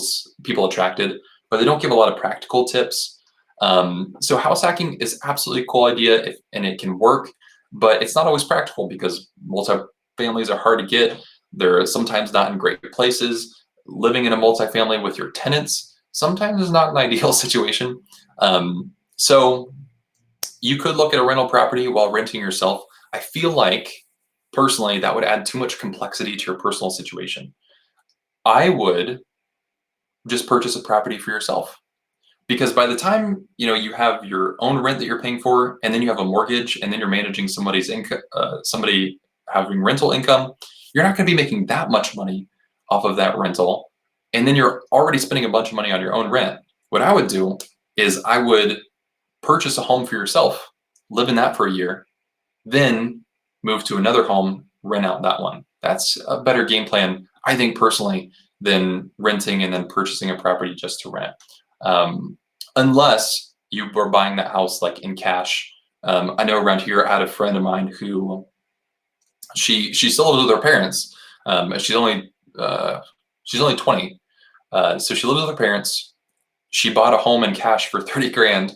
attracted, but they don't give a lot of practical tips. So house hacking is absolutely a cool idea and it can work, but it's not always practical because multifamilies are hard to get. They're sometimes not in great places. Living in a multifamily with your tenants sometimes is not an ideal situation. So you could look at a rental property while renting yourself. I feel like personally that would add too much complexity to your personal situation. I would just purchase a property for yourself, because by the time you have your own rent that you're paying for, and then you have a mortgage, and then you're managing somebody's income, somebody having rental income, you're not going to be making that much money off of that rental, and then you're already spending a bunch of money on your own rent. What I would do is I would purchase a home for yourself, live in that for a year, then move to another home, rent out that one. That's a better game plan, I think personally, than renting and then purchasing a property just to rent. Unless you were buying that house like in cash. I know around here I had a friend of mine who she still lives with her parents. She's only 20, so she lives with her parents. She bought a home in cash for 30 grand,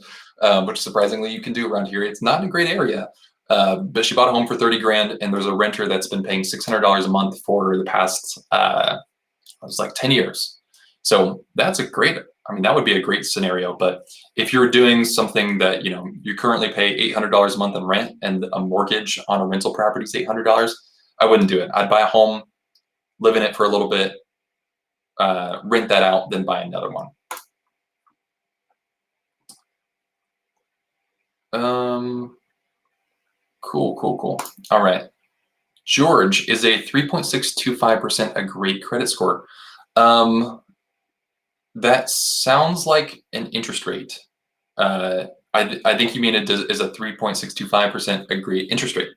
which surprisingly you can do around here. It's not in a great area, but she bought a home for 30 grand, and there's a renter that's been paying $600 a month for the past, it was like 10 years. So that would be a great scenario. But if you're doing something that, you currently pay $800 a month in rent and a mortgage on a rental property is $800, I wouldn't do it. I'd buy a home, live in it for a little bit, rent that out, then buy another one. Cool. All right. George, is a 3.625% a great credit score? That sounds like an interest rate. I think you mean is a 3.625% a great interest rate?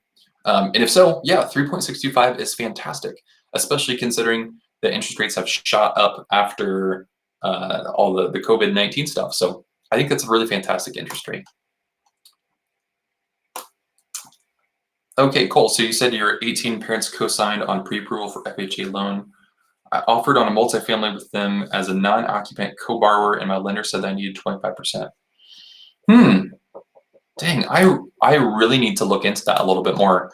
And if so, yeah, 3.625 is fantastic, especially considering that interest rates have shot up after all the COVID-19 stuff. So I think that's a really fantastic interest rate. Okay, cool. So you said your 18 parents co-signed on pre-approval for FHA loan. I offered on a multifamily with them as a non-occupant co-borrower, and my lender said that I needed 25%. Dang, I really need to look into that a little bit more,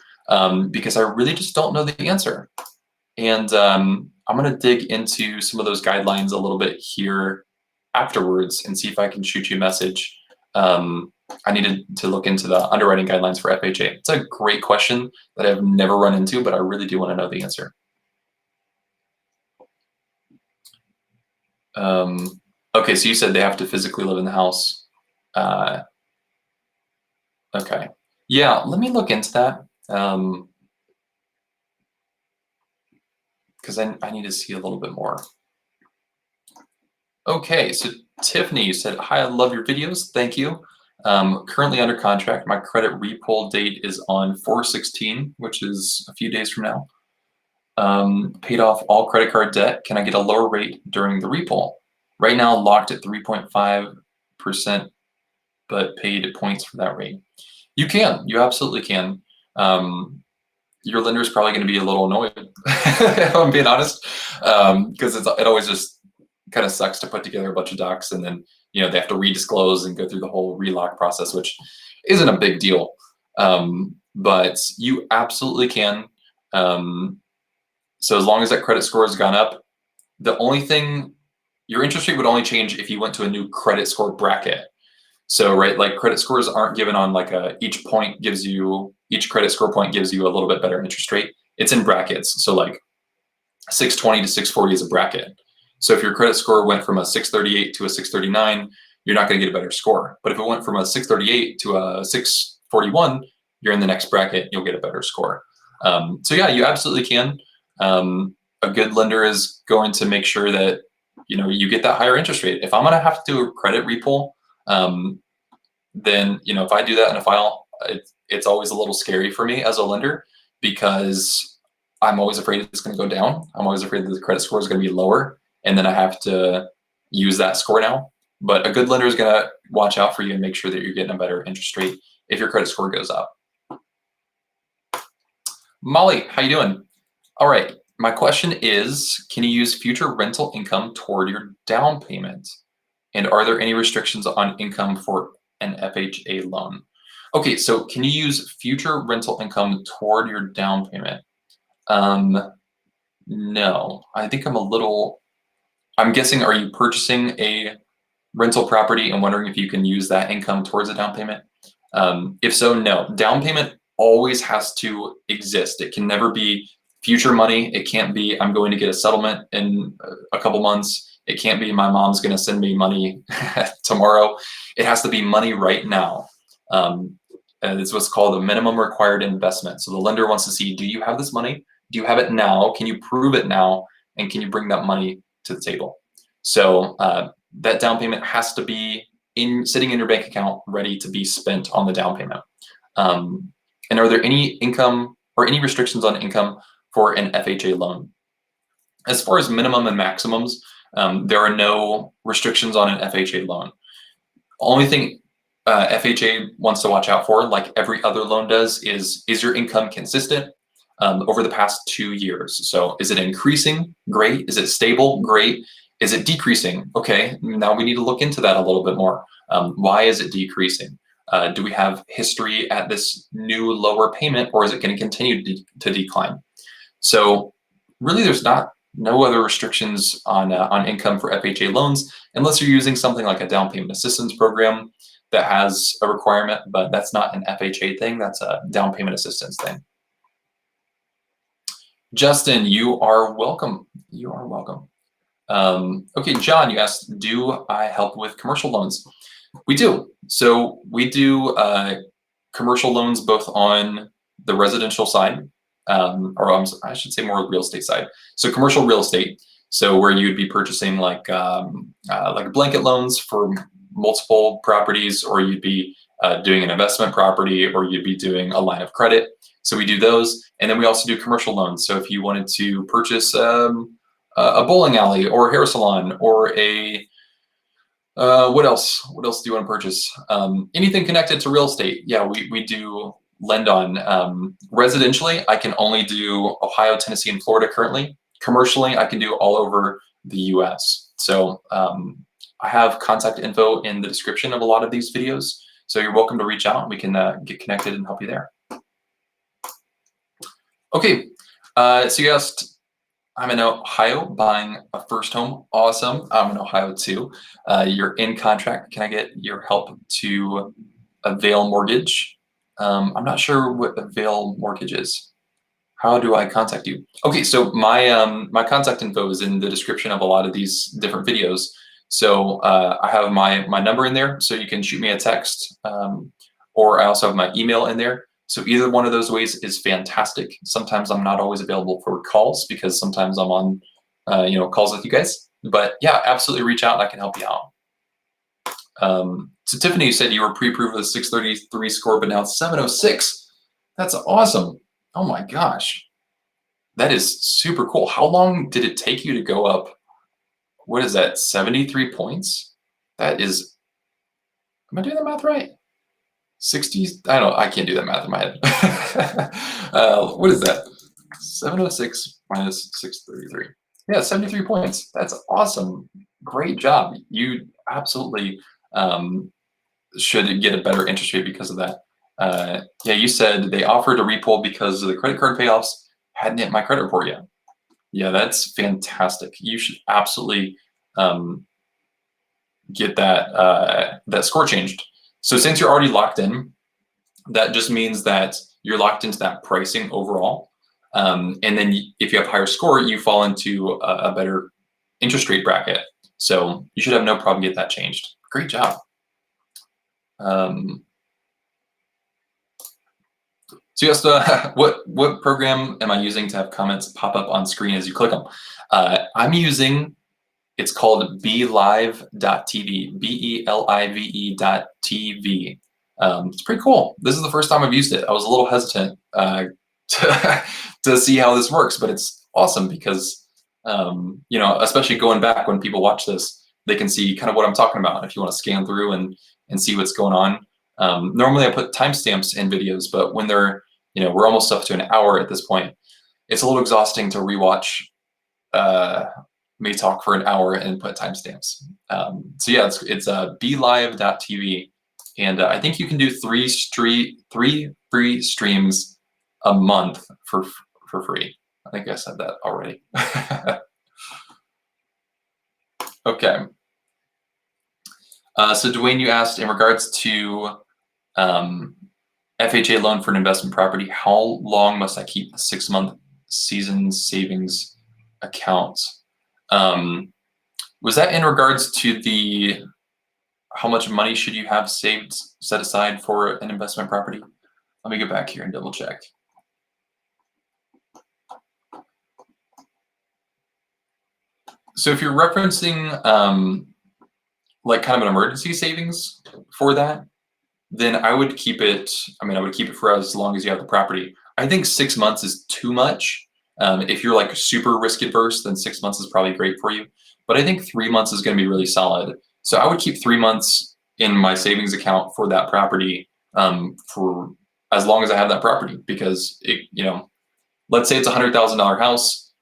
because I really just don't know the answer. And I'm going to dig into some of those guidelines a little bit here afterwards and see if I can shoot you a message. I needed to look into the underwriting guidelines for FHA. It's a great question that I've never run into, but I really do want to know the answer. Okay, so you said they have to physically live in the house. Okay. Yeah, let me look into that. Because I need to see a little bit more. Okay, so Tiffany, you said, hi, I love your videos. Thank you. Currently under contract. My credit repull date is on 4/16, which is a few days from now. Paid off all credit card debt. Can I get a lower rate during the repull? Right now, locked at 3.5%, but paid points for that rate. You can. You absolutely can. Your lender is probably going to be a little annoyed, if I'm being honest, because it always just kind of sucks to put together a bunch of docs and then they have to redisclose and go through the whole relock process, which isn't a big deal. But you absolutely can. So as long as that credit score has gone up, the only thing, your interest rate would only change if you went to a new credit score bracket. So, right, like credit scores aren't given on like each credit score point gives you a little bit better interest rate. It's in brackets. So like 620 to 640 is a bracket. So if your credit score went from a 638 to a 639, you're not going to get a better score. But if it went from a 638 to a 641, you're in the next bracket, you'll get a better score. So yeah, you absolutely can. A good lender is going to make sure that you get that higher interest rate. If I'm going to have to do a credit repull, then if I do that in a file, it's always a little scary for me as a lender because I'm always afraid it's going to go down. I'm always afraid that the credit score is going to be lower, and then I have to use that score now. But a good lender is going to watch out for you and make sure that you're getting a better interest rate if your credit score goes up. Molly, how you doing? All right, my question is, can you use future rental income toward your down payment? And are there any restrictions on income for an FHA loan? Okay, so can you use future rental income toward your down payment? No, I think I'm guessing, are you purchasing a rental property and wondering if you can use that income towards a down payment? If so, no. Down payment always has to exist. It can never be future money. It can't be, I'm going to get a settlement in a couple months. It can't be, my mom's going to send me money tomorrow. It has to be money right now. And it's what's called a minimum required investment. So the lender wants to see, do you have this money? Do you have it now? Can you prove it now? And can you bring that money to the table? So that down payment has to be sitting in your bank account, ready to be spent on the down payment. And are there any income or any restrictions on income for an FHA loan? As far as minimum and maximums, there are no restrictions on an FHA loan. Only thing FHA wants to watch out for, like every other loan does, is your income consistent over the past 2 years? So is it increasing? Great. Is it stable? Great. Is it decreasing? Okay, now we need to look into that a little bit more. Why is it decreasing? Do we have history at this new lower payment, or is it going to continue to decline? So really there's no other restrictions on income for FHA loans, unless you're using something like a down payment assistance program that has a requirement, but that's not an FHA thing, that's a down payment assistance thing. Justin, you are welcome. You are welcome. Okay, John, you asked, do I help with commercial loans? We do. So we do commercial loans both on the residential side, or I should say more real estate side. So commercial real estate, so where you'd be purchasing like blanket loans for multiple properties, or you'd be doing an investment property, or you'd be doing a line of credit. So we do those, and then we also do commercial loans. So if you wanted to purchase a bowling alley or a hair salon or a what else do you want to purchase? Anything connected to real estate? Yeah, we do lend on. Residentially, I can only do Ohio, Tennessee, and Florida currently. Commercially, I can do all over the US. So I have contact info in the description of a lot of these videos. So you're welcome to reach out and we can get connected and help you there. Okay, so you asked, I'm in Ohio buying a first home. Awesome. I'm in Ohio too. You're in contract. Can I get your help to avail mortgage? I'm not sure what avail mortgage is. How do I contact you? Okay, so my contact info is in the description of a lot of these different videos. So I have my number in there, so you can shoot me a text, or I also have my email in there. So either one of those ways is fantastic. Sometimes I'm not always available for calls because sometimes I'm on calls with you guys. But yeah, absolutely reach out and I can help you out. So Tiffany, you said you were pre-approved with a 633 score, but now it's 706. That's awesome. Oh my gosh. That is super cool. How long did it take you to go up? What is that, 73 points? That is, am I doing the math right? 60, I can't do that math in my head. What is that? 706 minus 633. Yeah, 73 points. That's awesome. Great job. You absolutely should get a better interest rate because of that. Yeah, you said they offered a repo because of the credit card payoffs hadn't hit my credit report yet. Yeah, that's fantastic. You should absolutely get that score changed. So since you're already locked in, that just means that you're locked into that pricing overall. And then if you have a higher score, you fall into a better interest rate bracket. So you should have no problem getting that changed. Great job. So you asked, what program am I using to have comments pop up on screen as you click them? I'm using, it's called BeLive.tv, BeLive.tv. It's pretty cool. This is the first time I've used it. I was a little hesitant to see how this works, but it's awesome because, especially going back when people watch this, they can see kind of what I'm talking about if you want to scan through and see what's going on. Normally I put timestamps in videos, but when they're, we're almost up to an hour at this point, it's a little exhausting to rewatch me talk for an hour and put timestamps. So yeah, it's BeLive.tv, and I think you can do three free streams a month for free. I think I said that already. Okay. So Dwayne, you asked in regards to FHA loan for an investment property, how long must I keep the 6-month season savings account? Was that in regards to the how much money should you have set aside for an investment property? Let me go back here and double check. So if you're referencing like kind of an emergency savings for that, then I would keep it, I would keep it for as long as you have the property. I think 6 months is too much. If you're like super risk adverse, then 6 months is probably great for you. But I think 3 months is going to be really solid. So I would keep 3 months in my savings account for that property for as long as I have that property, because it, let's say it's a $100,000 house,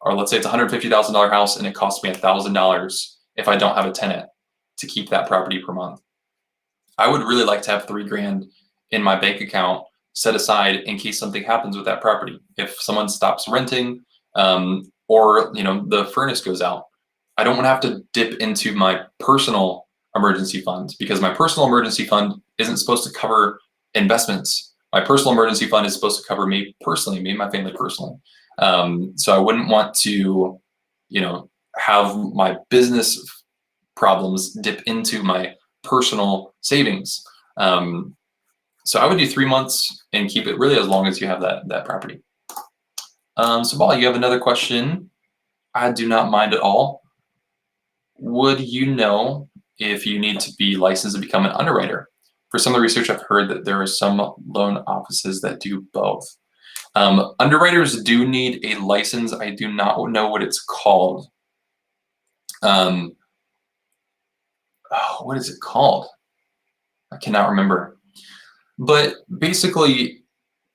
or let's say it's a $150,000 house, and it costs me $1,000 if I don't have a tenant to keep that property per month. I would really like to have $3,000 in my bank account set aside in case something happens with that property. If someone stops renting, or the furnace goes out, I don't want to have to dip into my personal emergency fund, because my personal emergency fund isn't supposed to cover investments. My personal emergency fund is supposed to cover me personally, me and my family personally. So I wouldn't want to, have my business problems dip into my personal savings. So I would do 3 months and keep it really as long as you have that property. So Paul, you have another question. I do not mind at all. Would you know if you need to be licensed to become an underwriter? For some of the research, I've heard that there are some loan offices that do both. Underwriters do need a license. I do not know what it's called. What is it called? I cannot remember. But basically,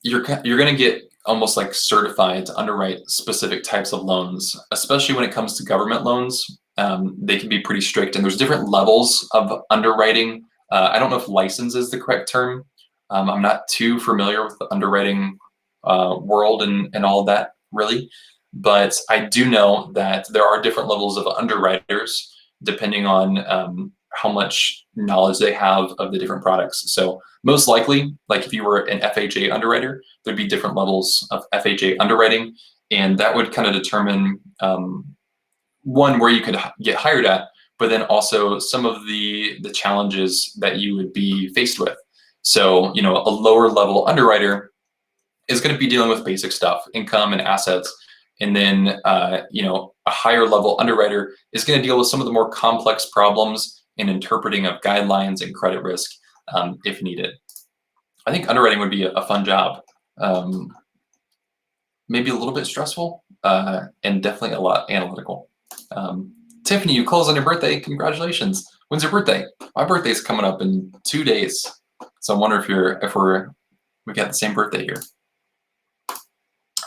you're going to get almost like certified to underwrite specific types of loans, especially when it comes to government loans. They can be pretty strict, and there's different levels of underwriting. I don't know if license is the correct term. I'm not too familiar with the underwriting world and all of that, really. But I do know that there are different levels of underwriters depending on how much knowledge they have of the different products. So most likely, like if you were an FHA underwriter, there'd be different levels of FHA underwriting, and that would kind of determine one where you could get hired at, but then also some of the challenges that you would be faced with. So, you know, a lower level underwriter is going to be dealing with basic stuff, income and assets. And then, you know, a higher level underwriter is going to deal with some of the more complex problems in interpreting of guidelines and credit risk if needed. I think underwriting would be a fun job. Maybe a little bit stressful and definitely a lot analytical. Tiffany, you close on your birthday. Congratulations. When's your birthday? My birthday's coming up in 2 days. So I wonder if we got the same birthday here.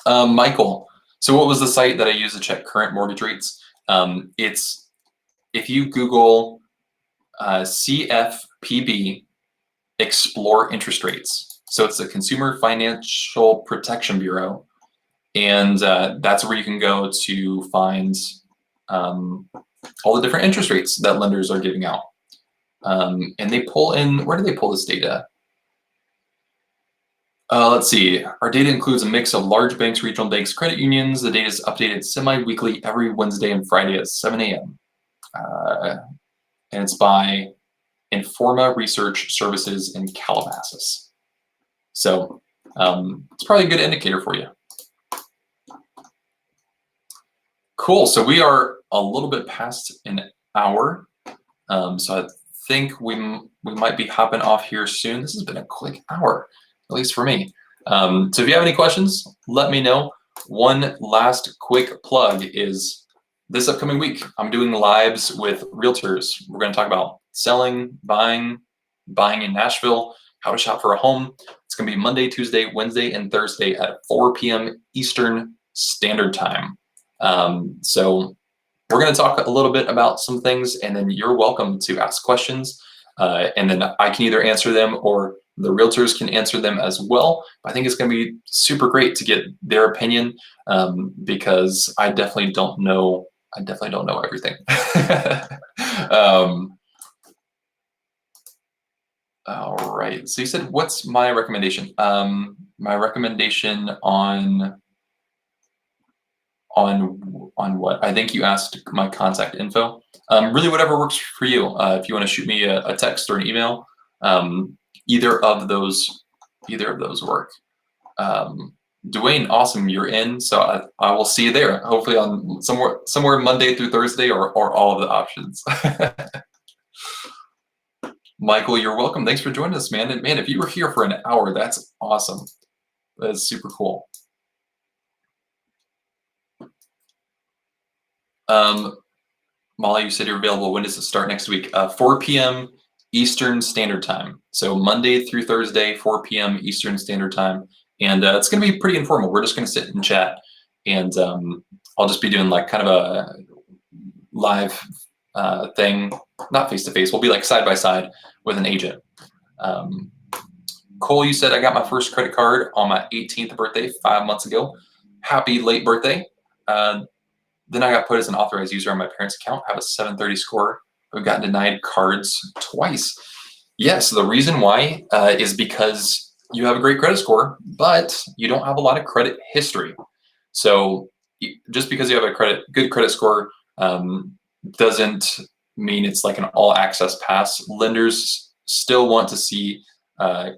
Michael, so what was the site that I used to check current mortgage rates? It's, if you Google CFPB explore interest rates. So it's the Consumer Financial Protection Bureau. And that's where you can go to find all the different interest rates that lenders are giving out. And they pull in, where do they pull this data? Let's see, our data includes a mix of large banks, regional banks, credit unions. The data is updated semi-weekly every Wednesday and Friday at 7 a.m. And it's by Informa Research Services in Calabasas. So it's probably a good indicator for you. Cool, so we are a little bit past an hour. So I think we might be hopping off here soon. This has been a quick hour, at least for me. So if you have any questions, let me know. One last quick plug is this upcoming week, I'm doing lives with realtors. We're going to talk about selling, buying in Nashville, how to shop for a home. It's going to be Monday, Tuesday, Wednesday, and Thursday at 4 p.m. Eastern Standard Time. So we're going to talk a little bit about some things, and then you're welcome to ask questions. And then I can either answer them or the realtors can answer them as well. I think it's going to be super great to get their opinion because I definitely don't know everything. All right. So you said, what's my recommendation? My recommendation on what? I think you asked my contact info. Really, whatever works for you. If you want to shoot me a text or an email, either of those work. Dwayne, awesome, you're in. So I will see you there. Hopefully on somewhere Monday through Thursday or all of the options. Michael, you're welcome. Thanks for joining us, man. And man, if you were here for an hour, that's awesome. That's super cool. Molly, you said you're available. When does it start next week? 4 p.m. Eastern Standard Time. So Monday through Thursday, 4 p.m. Eastern Standard Time. And it's going to be pretty informal. We're just going to sit and chat. And I'll just be doing like kind of a live thing, not face-to-face. We'll be like side-by-side with an agent. Cole, you said I got my first credit card on my 18th birthday 5 months ago. Happy late birthday. Then I got put as an authorized user on my parents' account. I have a 730 score. I've gotten denied cards twice. Yes, the reason why is because you have a great credit score, but you don't have a lot of credit history. So just because you have a good credit score doesn't mean it's like an all access pass. Lenders still want to see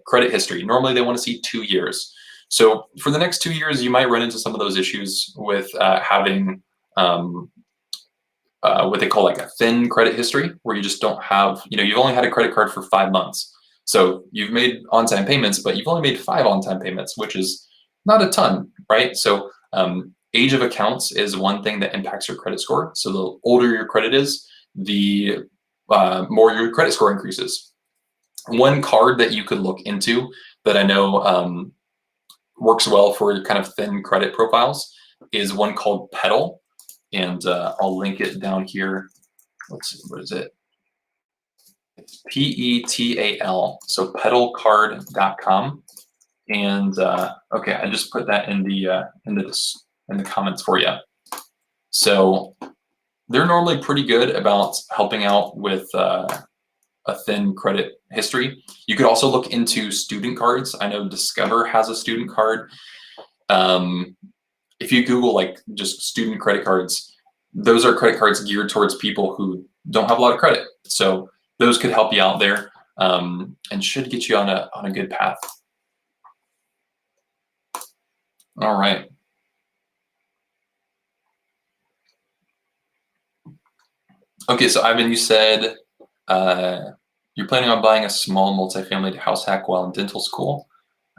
credit history. Normally they want to see 2 years. So for the next 2 years, you might run into some of those issues with having what they call like a thin credit history, where you just don't have, you've only had a credit card for 5 months. So you've made on-time payments, but you've only made 5 on-time payments, which is not a ton, right? So age of accounts is one thing that impacts your credit score. So the older your credit is, the more your credit score increases. One card that you could look into that I know works well for kind of thin credit profiles is one called Petal. And I'll link it down here. Let's see, what is it? It's PETAL, so petalcard.com. And okay, I just put that in the comments for you. So they're normally pretty good about helping out with a thin credit history. You could also look into student cards. I know Discover has a student card. If you Google like just student credit cards, those are credit cards geared towards people who don't have a lot of credit. So those could help you out there, and should get you on a good path. All right. Okay, so Ivan, you said you're planning on buying a small multifamily to house hack while in dental school.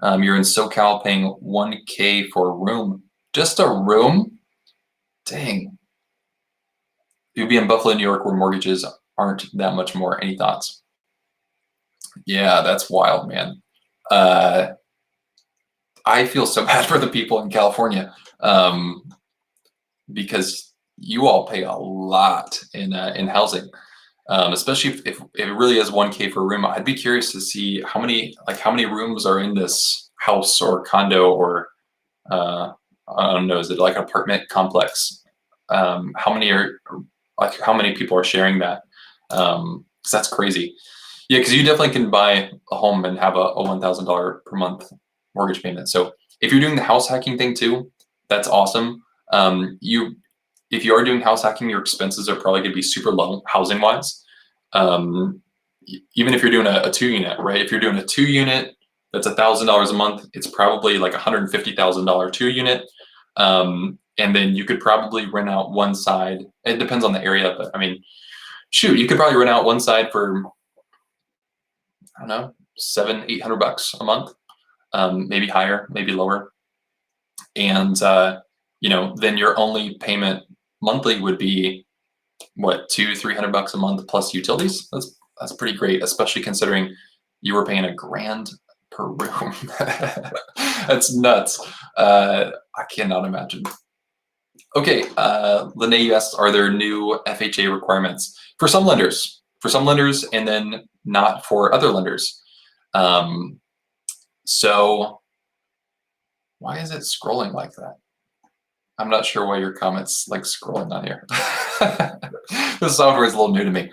You're in SoCal paying $1K for a room. Just a room? Dang. You'd be in Buffalo, New York, where mortgages aren't that much more. Any thoughts? Yeah, that's wild, man. I feel so bad for the people in California, because you all pay a lot in housing, especially if it really is $1K for a room. I'd be curious to see how many rooms are in this house or condo, or I don't know, is it like an apartment complex? How many people are sharing that? 'Cause that's crazy. Yeah, because you definitely can buy a home and have a $1,000 per month mortgage payment. So if you're doing the house hacking thing too, that's awesome. If you are doing house hacking, your expenses are probably going to be super low housing wise. Even if you're doing a 2-unit, right? If you're doing a 2-unit, that's $1,000 a month. It's probably like $150,000 2-unit. And then you could probably rent out one side. It depends on the area, but I mean, shoot, you could probably rent out one side for, I don't know, $700-800 a month, maybe higher, maybe lower. And then your only payment monthly would be what, $200-300 a month plus utilities. That's pretty great, especially considering you were paying $1,000 per room. That's nuts. I cannot imagine. Okay, Lene, you asked, are there new FHA requirements for some lenders? For some lenders, and then not for other lenders. So why is it scrolling like that? I'm not sure why your comment's like scrolling on here. The software is a little new to me.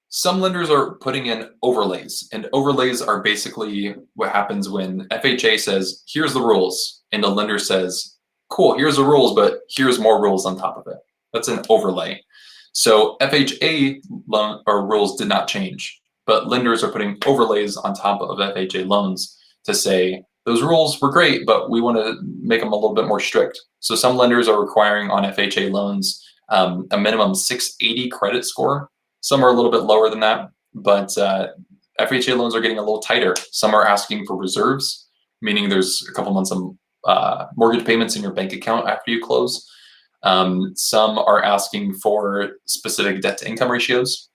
Some lenders are putting in overlays, and overlays are basically what happens when FHA says, here's the rules, and the lender says, cool, here's the rules, but here's more rules on top of it. That's an overlay. So FHA loan or rules did not change, but lenders are putting overlays on top of FHA loans to say, those rules were great, but we want to make them a little bit more strict. So some lenders are requiring on FHA loans a minimum 680 credit score. Some are a little bit lower than that, but FHA loans are getting a little tighter. Some are asking for reserves, meaning there's a couple months of mortgage payments in your bank account after you close. Some are asking for specific debt to income ratios.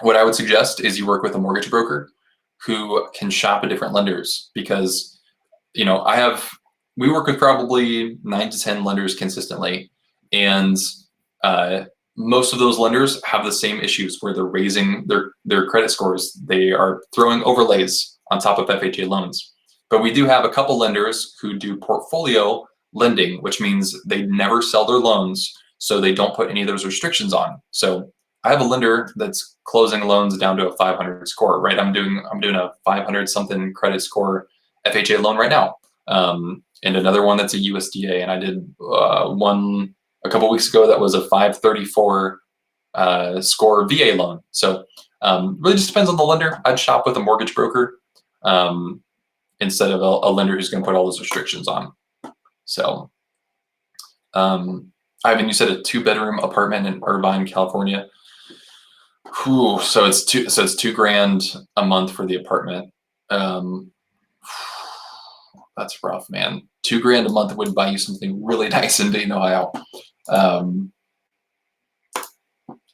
What I would suggest is you work with a mortgage broker who can shop at different lenders, because we work with probably 9 to 10 lenders consistently, and most of those lenders have the same issues where they're raising their credit scores. They are throwing overlays on top of FHA loans. But we do have a couple lenders who do portfolio lending, which means they never sell their loans, so they don't put any of those restrictions on. So I have a lender that's closing loans down to a 500 score, right? I'm doing a 500 something credit score FHA loan right now, and another one that's a USDA, and I did one a couple weeks ago that was a 534 score VA loan. So really just depends on the lender. I'd shop with a mortgage broker instead of a lender who's going to put all those restrictions on. So Ivan, you said a 2-bedroom apartment in Irvine, California. Whew, so it's $2,000 a month for the apartment. That's rough, man. $2,000 a month would buy you something really nice in Dayton, Ohio.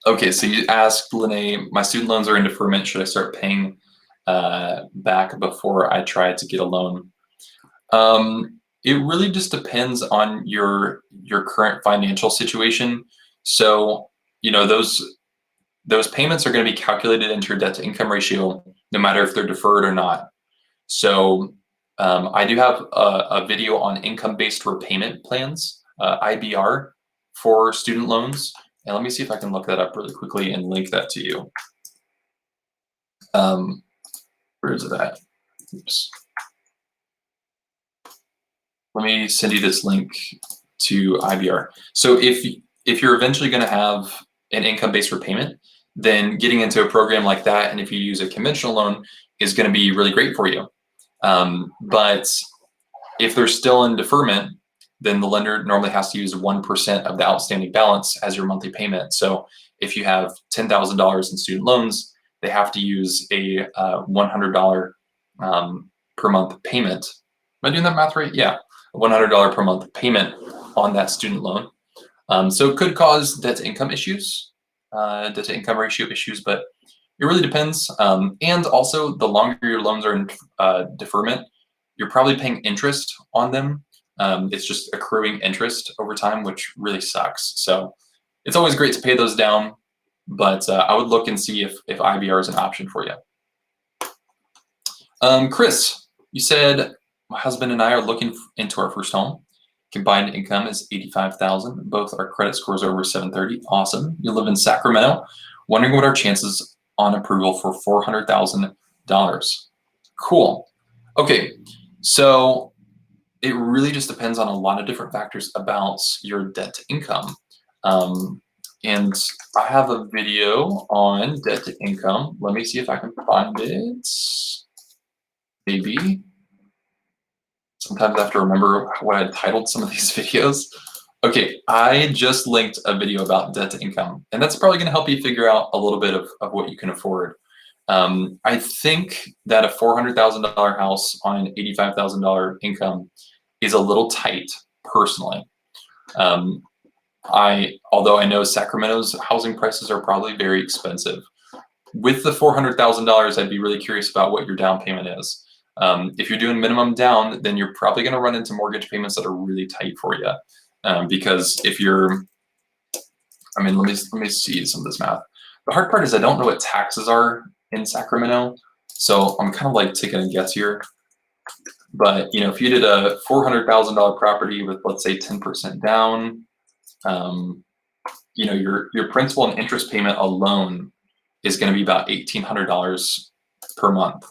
Okay, so you asked, Lene, my student loans are in deferment. Should I start paying back before I try to get a loan? It really just depends on your current financial situation. So, those payments are going to be calculated into your debt to income ratio, no matter if they're deferred or not. So I do have a video on income-based repayment plans, IBR, for student loans. And let me see if I can look that up really quickly and link that to you. Where is it at? Oops. Let me send you this link to IBR. So if you're eventually going to have an income-based repayment, then getting into a program like that, and if you use a conventional loan, is going to be really great for you. But if they're still in deferment, then the lender normally has to use 1% of the outstanding balance as your monthly payment. So if you have $10,000 in student loans, they have to use a $100 per month payment. Am I doing that math right? Yeah, a $100 per month payment on that student loan. So it could cause debt to income issues, debt to income ratio issues, but it really depends. And also, the longer your loans are in deferment, you're probably paying interest on them. It's just accruing interest over time, which really sucks. So it's always great to pay those down, but I would look and see if IBR is an option for you. Chris, you said, my husband and I are looking into our first home. Combined income is $85,000. Both our credit scores are over 730. Awesome. You live in Sacramento. Wondering what our chances on approval for $400,000. Cool. Okay, so it really just depends on a lot of different factors about your debt to income. And I have a video on debt to income. Let me see if I can find it. Maybe. Sometimes I have to remember what I titled some of these videos. Okay, I just linked a video about debt to income, and that's probably going to help you figure out a little bit of what you can afford. I think that a $400,000 house on an $85,000 income is a little tight, personally. Although I know Sacramento's housing prices are probably very expensive. With the $400,000, I'd be really curious about what your down payment is. If you're doing minimum down, then you're probably going to run into mortgage payments that are really tight for you. Because if you're, let me see some of this math. The hard part is I don't know what taxes are in Sacramento, so I'm kind of like taking a guess here. But if you did a $400,000 property with, let's say, 10% down, your principal and interest payment alone is going to be about $1,800 per month.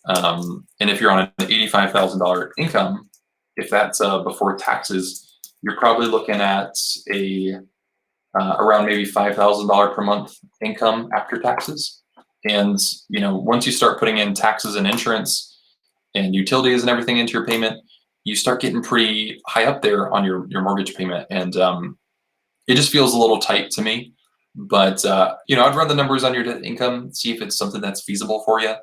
And if you're on an $85,000 income, if that's before taxes, you're probably looking at around maybe $5,000 per month income after taxes. And once you start putting in taxes and insurance and utilities and everything into your payment, you start getting pretty high up there on your mortgage payment, and it just feels a little tight to me. But I'd run the numbers on your debt income, see if it's something that's feasible for you.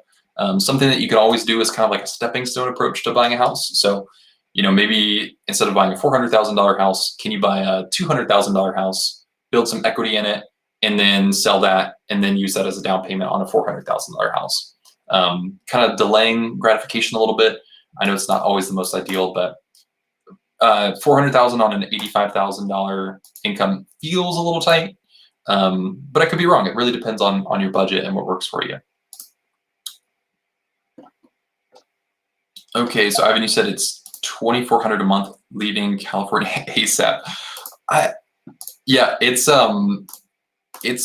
Something that you can always do is kind of like a stepping stone approach to buying a house. So, maybe instead of buying a $400,000 house, can you buy a $200,000 house, build some equity in it, and then sell that, and then use that as a down payment on a $400,000 house? Kind of delaying gratification a little bit. I know it's not always the most ideal, but $400,000 on an $85,000 income feels a little tight. But I could be wrong. It really depends on your budget and what works for you. Okay, so Ivan, you said it's $2,400 a month leaving California ASAP. Yeah, it's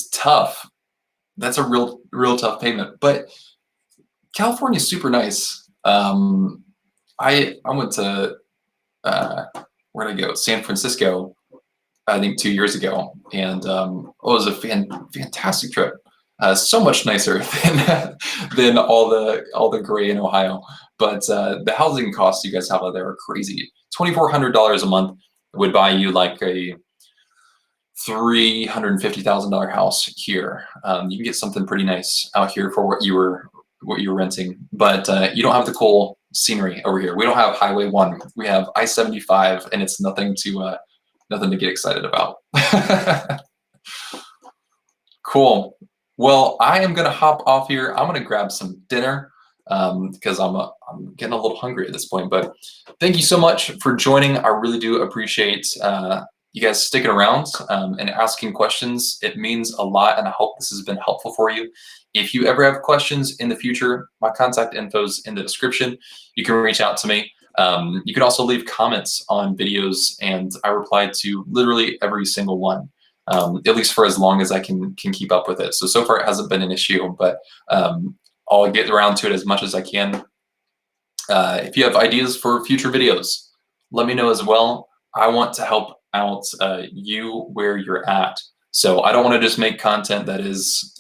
tough. That's a real tough payment. But California's super nice. I went to where'd I go? San Francisco, I think 2 years ago, and it was a fantastic trip. So much nicer than all the gray in Ohio. But the housing costs you guys have out there are crazy. $2,400 a month would buy you like a $350,000 house here. You can get something pretty nice out here for what you were renting, but you don't have the cool scenery over here. We don't have Highway 1. We have I-75, and it's nothing to get excited about. Cool. Well, I am gonna hop off here. I'm gonna grab some dinner because I'm getting a little hungry at this point. But thank you so much for joining. I really do appreciate you guys sticking around and asking questions. It means a lot, and I hope this has been helpful for you. If you ever have questions in the future, my contact info is in the description. You can reach out to me. You can also leave comments on videos, and I reply to literally every single one, at least for as long as I can keep up with it. So far it hasn't been an issue, but I'll get around to it as much as I can. If you have ideas for future videos, let me know as well. I want to help out you where you're at. So I don't want to just make content that is,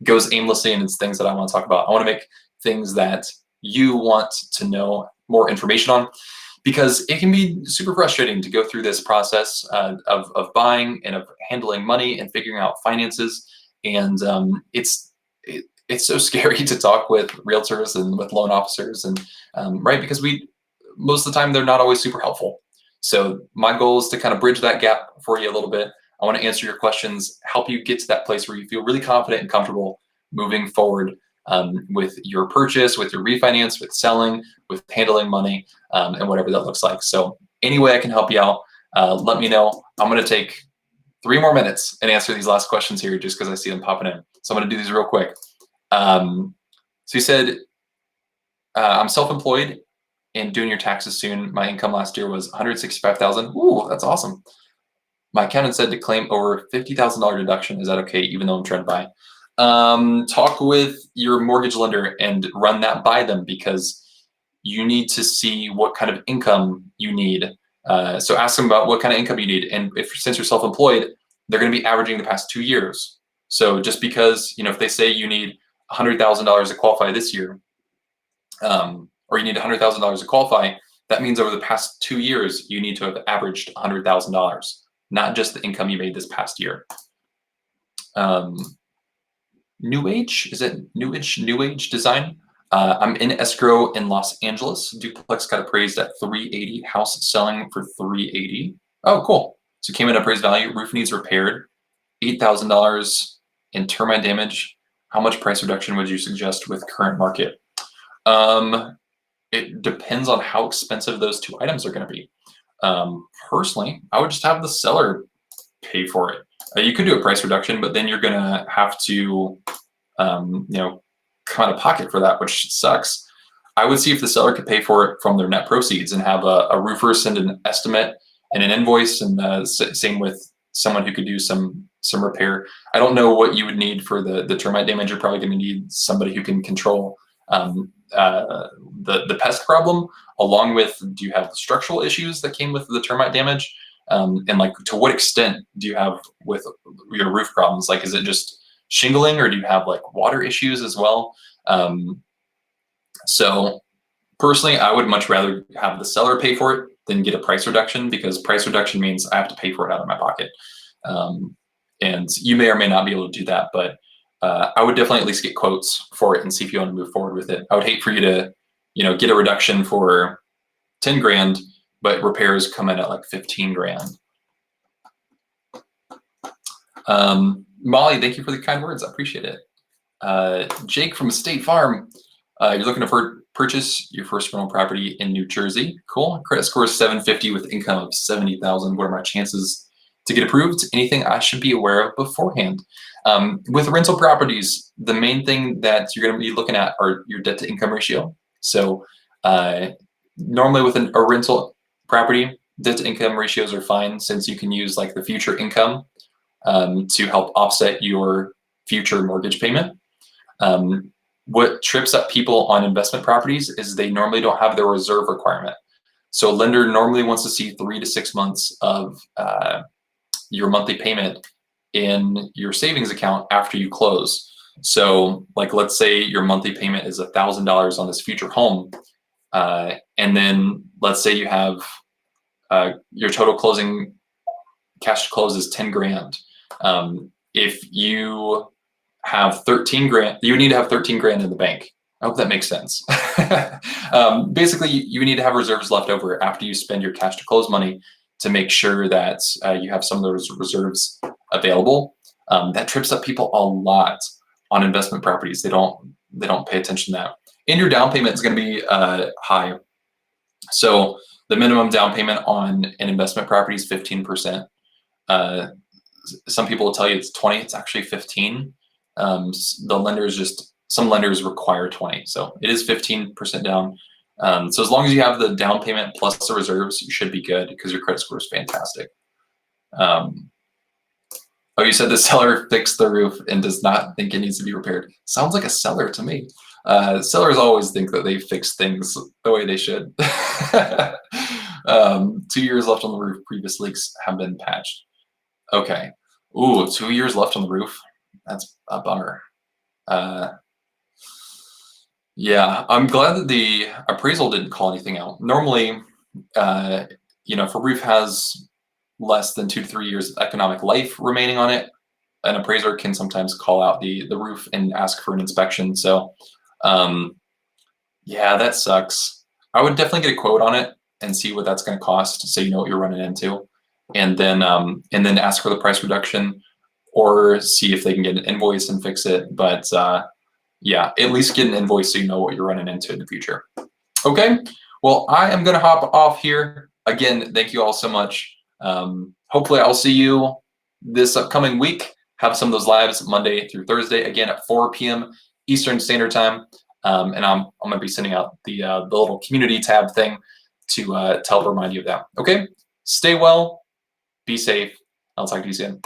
goes aimlessly and it's things that I want to talk about. I want to make things that you want to know more information on, because it can be super frustrating to go through this process of buying and of handling money and figuring out finances. And it's so scary to talk with realtors and with loan officers, and right, because most of the time they're not always super helpful. So my goal is to kind of bridge that gap for you a little bit. I want to answer your questions, help you get to that place where you feel really confident and comfortable moving forward with your purchase, with your refinance, with selling, with handling money, and whatever that looks like. So any way I can help you out, let me know. I'm going to take 3 more minutes and answer these last questions here just because I see them popping in. So I'm going to do these real quick. So you said, I'm self-employed and doing your taxes soon. My income last year was $165,000. Ooh, that's awesome. My accountant said to claim over $50,000 deduction. Is that okay, even though I'm trying to buy? Talk with your mortgage lender and run that by them, because you need to see what kind of income you need. So ask them about what kind of income you need. And since you're self-employed, they're going to be averaging the past 2 years. So just because, if they say you need $100,000 to qualify this year, or you need $100,000 to qualify, that means over the past 2 years, you need to have averaged $100,000, not just the income you made this past year. New Age, is it New Age Design? I'm in escrow in Los Angeles. Duplex got appraised at 380. House selling for 380. Oh, cool. So came in appraised value. Roof needs repaired. $8,000 in termite damage. How much price reduction would you suggest with current market? It depends on how expensive those 2 items are going to be. Personally, I would just have the seller pay for it. You could do a price reduction, but then you're going to have to, come out of pocket for that, which sucks. I would see if the seller could pay for it from their net proceeds and have a roofer send an estimate and an invoice, and same with someone who could do some repair. I don't know what you would need for the termite damage. You're probably going to need somebody who can control the pest problem, along with, do you have structural issues that came with the termite damage? And like, to what extent do you have with your roof problems? Like, is it just shingling, or do you have like water issues as well? So personally, I would much rather have the seller pay for it than get a price reduction, because price reduction means I have to pay for it out of my pocket. And you may or may not be able to do that, but I would definitely at least get quotes for it and see if you want to move forward with it. I would hate for you to, get a reduction for 10 grand, but repairs come in at like 15 grand. Molly, thank you for the kind words. I appreciate it. Jake from State Farm, you're looking to purchase your first rental property in New Jersey. Cool. Credit score is 750 with income of 70,000. What are my chances to get approved? Anything I should be aware of beforehand? With rental properties, the main thing that you're going to be looking at are your debt to income ratio. So normally with a rental property, debt to income ratios are fine, since you can use like the future income to help offset your future mortgage payment. What trips up people on investment properties is they normally don't have their reserve requirement. So a lender normally wants to see 3 to 6 months of your monthly payment in your savings account after you close. So like, let's say your monthly payment is $1,000 on this future home. And then let's say you have your total closing cash to close is 10 grand. If you have 13 grand, you need to have 13 grand in the bank. I hope that makes sense. Basically, you need to have reserves left over after you spend your cash to close money to make sure that you have some of those reserves available. That trips up people a lot on investment properties. They don't pay attention to that. And your down payment is going to be high. So the minimum down payment on an investment property is 15%. Some people will tell you it's 20. It's actually 15. Some lenders require 20, so it is 15% down. So as long as you have the down payment plus the reserves, you should be good, because your credit score is fantastic. Oh, you said the seller fixed the roof and does not think it needs to be repaired. Sounds like a seller to me. Sellers always think that they fix things the way they should. 2 years left on the roof. Previous leaks have been patched. Okay. Ooh, 2 years left on the roof. That's a bummer. Yeah, I'm glad that the appraisal didn't call anything out. Normally, if a roof has less than 2 to 3 years of economic life remaining on it, an appraiser can sometimes call out the roof and ask for an inspection. So, um, yeah, that sucks. I would definitely get a quote on it and see what that's going to cost, so you know what you're running into, and then ask for the price reduction, or see if they can get an invoice and fix it. But yeah, at least get an invoice so you know what you're running into in the future. Okay, well, I am going to hop off here. Again, thank you all so much. Hopefully, I'll see you this upcoming week. Have some of those lives Monday through Thursday, again at 4 p.m. Eastern Standard Time. And I'm going to be sending out the little community tab thing to help remind you of that. Okay, stay well, be safe. I'll talk to you soon.